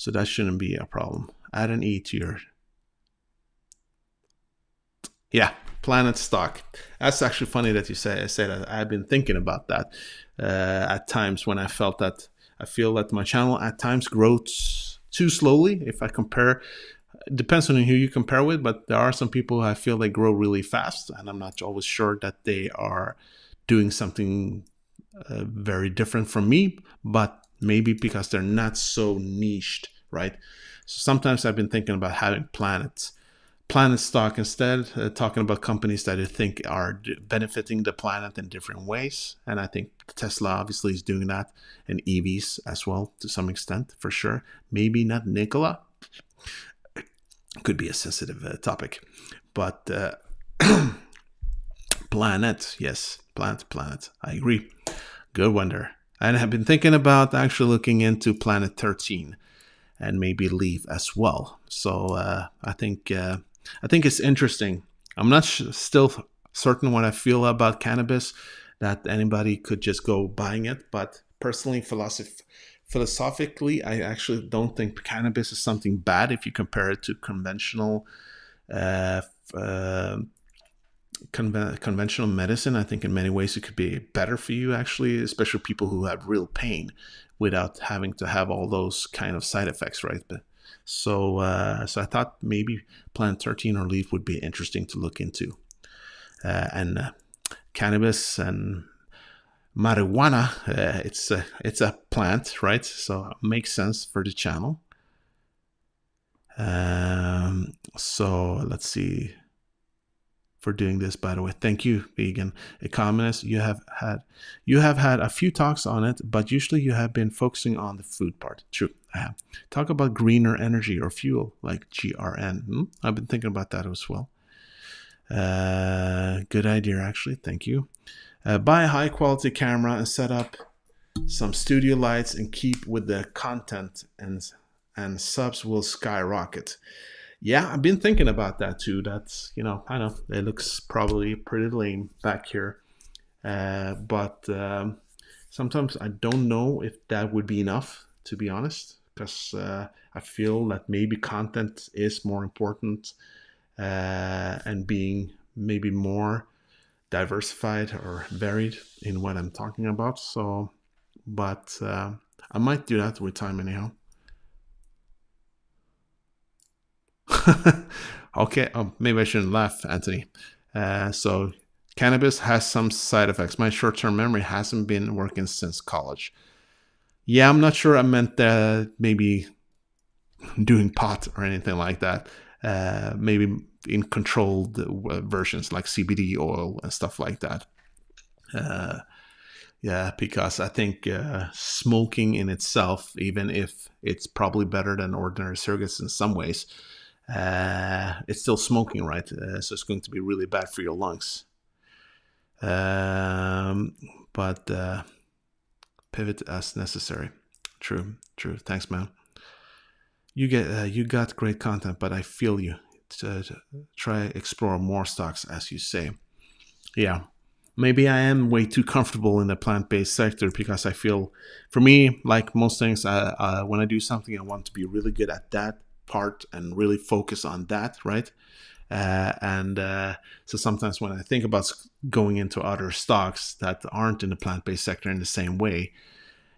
that shouldn't be a problem. Add an E to your... Yeah, Planet stock. That's actually funny that you say that. I've been thinking about that at times when I feel that my channel at times grows too slowly. If I compare, it depends on who you compare with, but there are some people who I feel they grow really fast, and I'm not always sure that they are doing something very different from me, but maybe because they're not so niched, right? So sometimes I've been thinking about having Planet stock instead, talking about companies that I think are benefiting the planet in different ways. And I think Tesla obviously is doing that, and EVs as well to some extent, for sure. Maybe not Nikola. Could be a sensitive topic. But Planet, yes, Planet. I agree. Good wonder. And I have been thinking about actually looking into Planet 13 and maybe VRYYF as well. So I think it's interesting. I'm not still certain what I feel about cannabis, that anybody could just go buying it. But personally, philosophically, I actually don't think cannabis is something bad if you compare it to conventional conventional medicine. I think in many ways it could be better for you, actually, especially people who have real pain without having to have all those kind of side effects, right? But so I thought maybe Planet 13 or VRYYF would be interesting to look into. And cannabis and marijuana, it's a plant, right? So it makes sense for the channel. So let's see. For doing this, by the way, thank you, Vegan Economist. You have had a few talks on it, but usually you have been focusing on the food part. True, I have. Talk about greener energy or fuel, like GRN. I've been thinking about that as well. Good idea, actually. Thank you. Buy a high quality camera and set up some studio lights and keep with the content, and subs will skyrocket. Yeah, I've been thinking about that too. That's, I know it looks probably pretty lame back here. But sometimes I don't know if that would be enough, to be honest, because I feel that maybe content is more important and being maybe more diversified or varied in what I'm talking about. So, but I might do that with time anyhow. Okay, maybe I shouldn't laugh, Anthony. So cannabis has some side effects. My short-term memory hasn't been working since college. Yeah, I'm not sure I meant maybe doing pot or anything like that. Maybe in controlled versions like CBD oil and stuff like that. Yeah, because I think smoking in itself, even if it's probably better than ordinary cigarettes in some ways, it's still smoking, right? So it's going to be really bad for your lungs. But pivot as necessary. True. Thanks, man. You got great content, but I feel you. To try explore more stocks, as you say. Yeah. maybe I am way too comfortable in the plant-based sector, because I feel, for me, like most things, when I do something, I want to be really good at that part and really focus on that, right? So sometimes when I think about going into other stocks that aren't in the plant-based sector in the same way,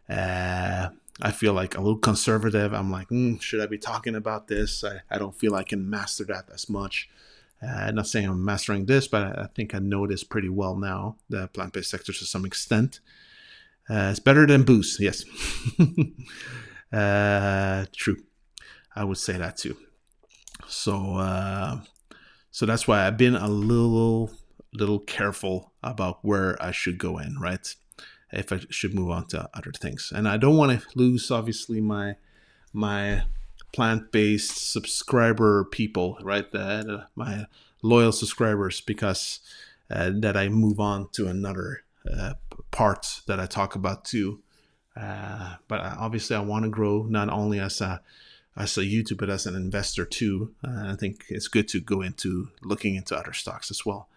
I feel like a little conservative. I'm like, should I be talking about this? I don't feel I can master that as much. I'm not saying I'm mastering this, but I think I know this pretty well now, the plant-based sector, to some extent. It's better than booze, yes. True. I would say that too. So that's why I've been a little careful about where I should go in, right? If I should move on to other things. And I don't want to lose, obviously, my plant-based subscriber people, right? My loyal subscribers, because that I move on to another part that I talk about too. But obviously I want to grow not only as a YouTuber, but as an investor too. I think it's good to go into looking into other stocks as well.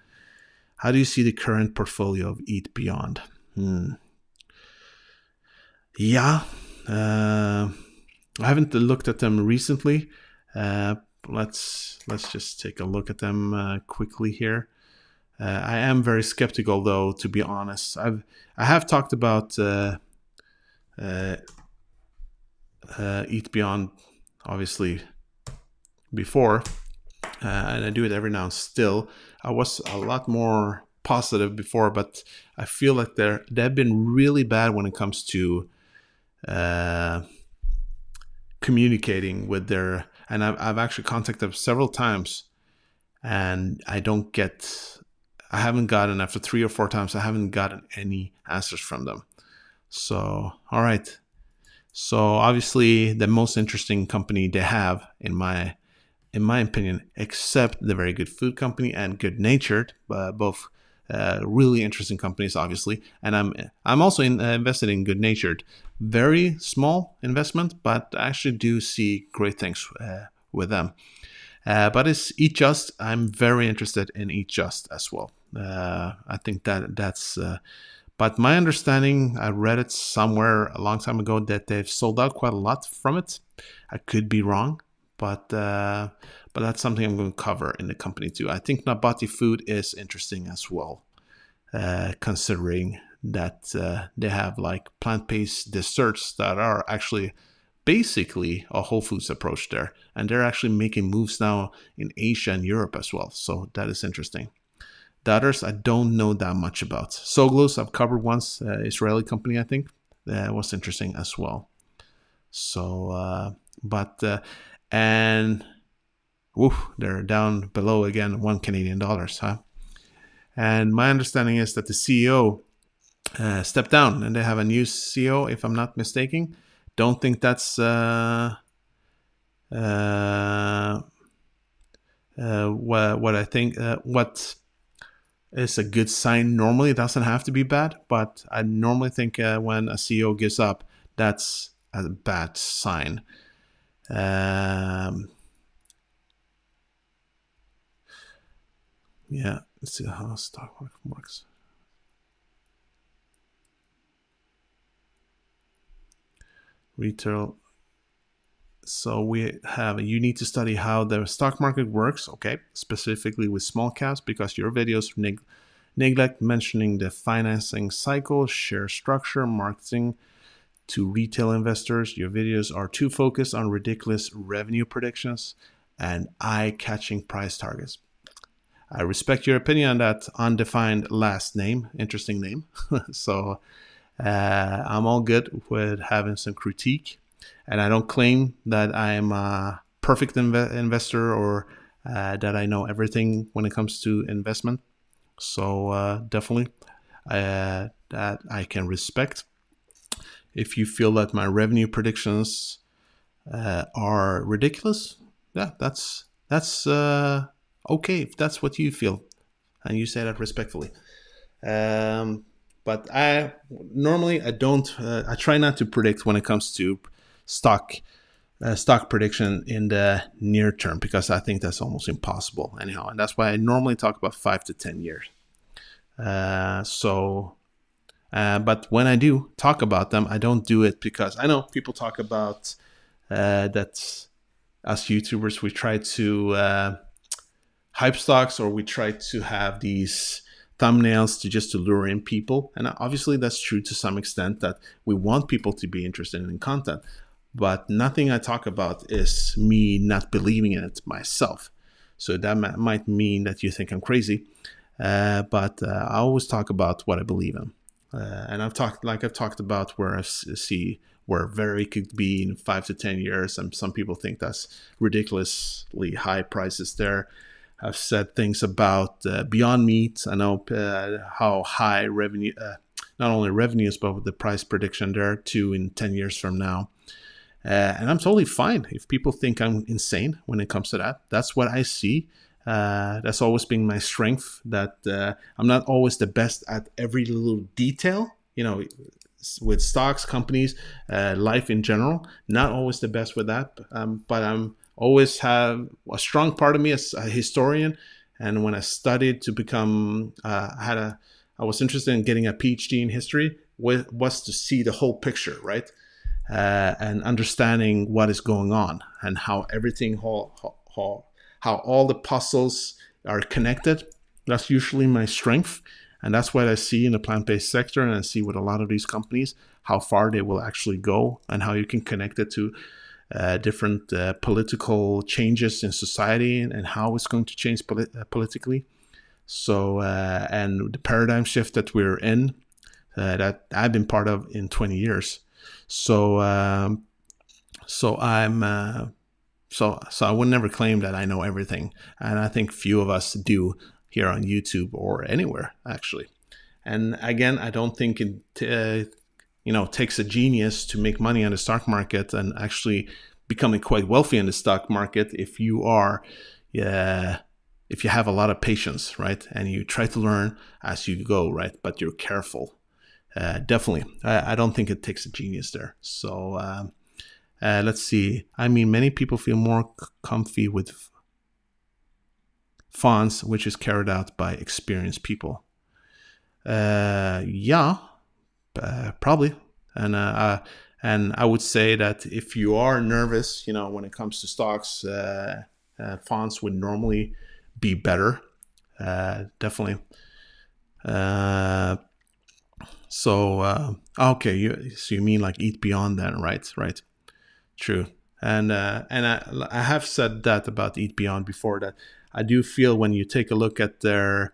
How do you see the current portfolio of Eat Beyond? Yeah, I haven't looked at them recently. Let's just take a look at them quickly here. I am very skeptical, though, to be honest. I have talked about Eat Beyond, obviously, before, and I do it every now and still. I was a lot more positive before, but I feel like they've been really bad when it comes to communicating with their, and I've actually contacted them several times, and I haven't gotten, after 3 or 4 times, I haven't gotten any answers from them. So, all right. So obviously the most interesting company they have, in my opinion, except the Very Good Food Company and Good Natured, both really interesting companies, obviously. And I'm also invested in Good Natured. Very small investment, but I actually do see great things with them. But it's Eat Just. I'm very interested in Eat Just as well. I think that's. But my understanding, I read it somewhere a long time ago, that they've sold out quite a lot from it. I could be wrong, but that's something I'm going to cover in the company too. I think Nabati Food is interesting as well, considering that they have like plant-based desserts that are actually basically a Whole Foods approach there, and they're actually making moves now in Asia and Europe as well. So that is interesting. The others I don't know that much about. Soglos I've covered once, Israeli company, I think. That was interesting as well. So, and they're down below again, $1 Canadian, huh? And my understanding is that the CEO stepped down, and they have a new CEO, if I'm not mistaken. Don't think that's what I think. What is a good sign normally. It doesn't have to be bad, but I normally think when a CEO gives up, that's a bad sign. Yeah, let's see how stock market works. Retail. So you need to study how the stock market works, okay, specifically with small caps, because your videos neglect mentioning the financing cycle, share structure, marketing to retail investors. Your videos are too focused on ridiculous revenue predictions and eye-catching price targets. I respect your opinion on that undefined last name. Interesting name. So I'm all good with having some critique. And I don't claim that I'm a perfect investor or that I know everything when it comes to investment. So definitely that I can respect. If you feel that my revenue predictions are ridiculous, yeah, that's okay if that's what you feel, and you say that respectfully. But I don't. I try not to predict when it comes to stock prediction in the near term, because I think that's almost impossible anyhow, and that's why I normally talk about 5 to 10 years. But when I do talk about them, I don't do it because I know people talk about that us YouTubers, we try to hype stocks, or we try to have these thumbnails to lure in people. And obviously that's true to some extent, that we want people to be interested in content. But nothing I talk about is me not believing in it myself. So that might mean that you think I'm crazy. But I always talk about what I believe in. And I've talked about where I see where VRYYF could be in 5 to 10 years. And some people think that's ridiculously high prices there. I've said things about Beyond Meat. I know how high revenue, not only revenues, but the price prediction there too in 10 years from now. And I'm totally fine if people think I'm insane when it comes to that. That's what I see. That's always been my strength, that I'm not always the best at every little detail, with stocks, companies, life in general. Not always the best with that, but I'm always have a strong part of me as a historian. And when I studied to become, I was interested in getting a PhD in history, was to see the whole picture, right? And understanding what is going on and how everything, how all the puzzles are connected. That's usually my strength. And that's what I see in the plant-based sector. And I see with a lot of these companies, how far they will actually go and how you can connect it to different political changes in society, and how it's going to change politically. So, and the paradigm shift that we're in, that I've been part of in 20 years. So I would never claim that I know everything, and I think few of us do here on YouTube or anywhere actually. And again, I don't think it takes a genius to make money on the stock market and actually becoming quite wealthy in the stock market if you are, if you have a lot of patience, right? And you try to learn as you go, right? But you're careful. Definitely, I don't think it takes a genius there. So let's see. I mean, many people feel more comfy with fonts, which is carried out by experienced people. Yeah, probably. And I would say that if you are nervous, when it comes to stocks, fonts would normally be better. Definitely. Okay, so you mean like Eat Beyond then, right? Right. True. And I have said that about Eat Beyond before, that I do feel when you take a look at the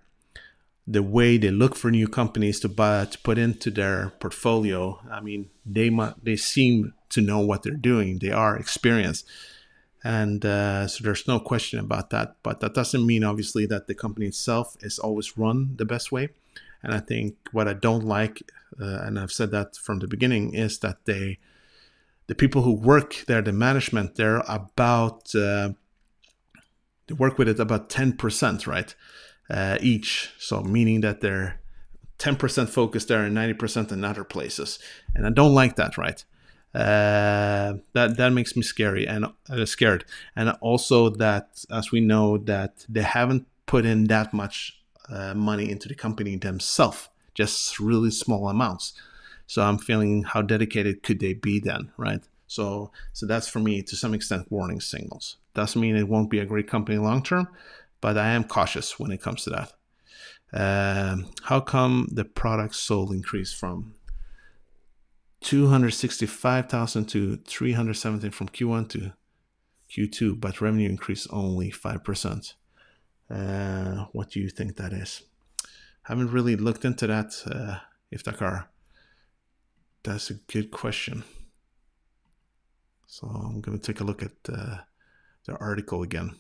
way they look for new companies to put into their portfolio. I mean, they seem to know what they're doing. They are experienced, and so there's no question about that. But that doesn't mean, obviously, that the company itself is always run the best way. And I think what I don't like, and I've said that from the beginning, is that the people who work there, the management, they're about they work with it about 10%, right? Each. So meaning that they're 10% focused there and 90% in other places. And I don't like that, right? That makes me scared. And also that, as we know, that they haven't put in that much money into the company themselves, just really small amounts. So I'm feeling, how dedicated could they be then, right? So that's, for me, to some extent, warning signals. Doesn't mean it won't be a great company long term, but I am cautious when it comes to that. How come the products sold increased from 265,000 to 317 from Q1 to Q2, but revenue increased only 5%? What do you think that is? Haven't really looked into that, Iftakar. That's a good question. So I'm going to take a look at the article again.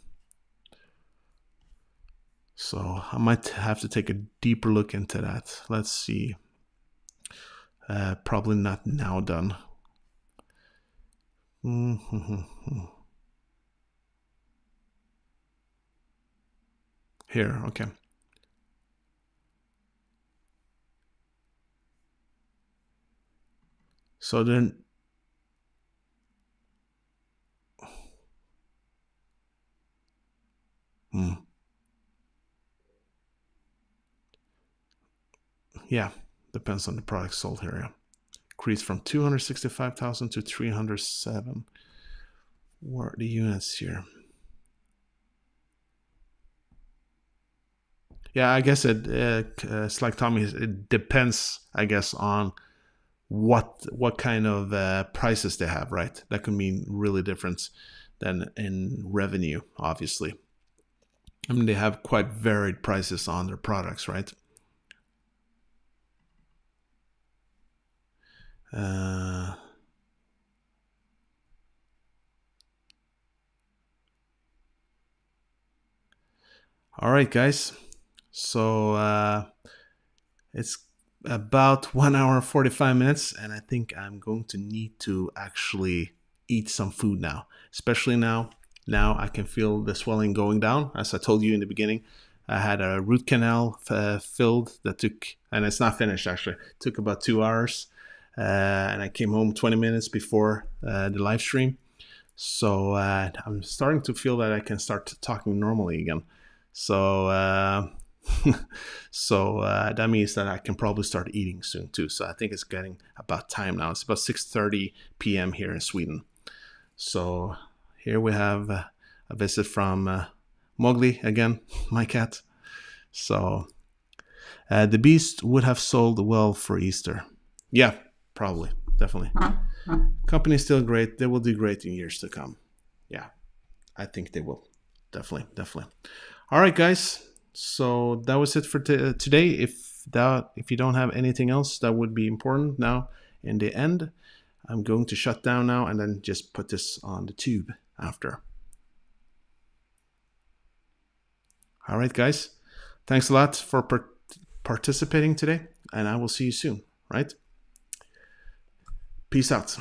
So I might have to take a deeper look into that. Let's see. Probably not now done. Here, okay. So then, yeah, depends on the product sold here. Yeah. Increased from 265,000 to 307. What are the units here? Yeah, I guess it's like Tommy. It depends, I guess, on what kind of prices they have, right? That could mean really different than in revenue, obviously. I mean, they have quite varied prices on their products, right? All right, guys. So it's about 1 hour and 45 minutes, and I think I'm going to need to actually eat some food now, especially now. Now I can feel the swelling going down. As I told you in the beginning, I had a root canal filled that took, and it's not finished actually, took about 2 hours. And I came home 20 minutes before the live stream. So I'm starting to feel that I can start talking normally again. So that means that I can probably start eating soon too. So I think it's getting about time now. It's about 6:30 p.m. here in Sweden. So here we have a visit from Mowgli again, my cat. So the beast would have sold well for Easter. Yeah, probably, definitely. Company's still great. They will do great in years to come. Yeah, I think they will. Definitely. All right, guys. So that was it for today. If you don't have anything else that would be important now in the end, I'm going to shut down now and then just put this on the tube after. All right, guys. Thanks a lot for participating today, and I will see you soon, right? Peace out.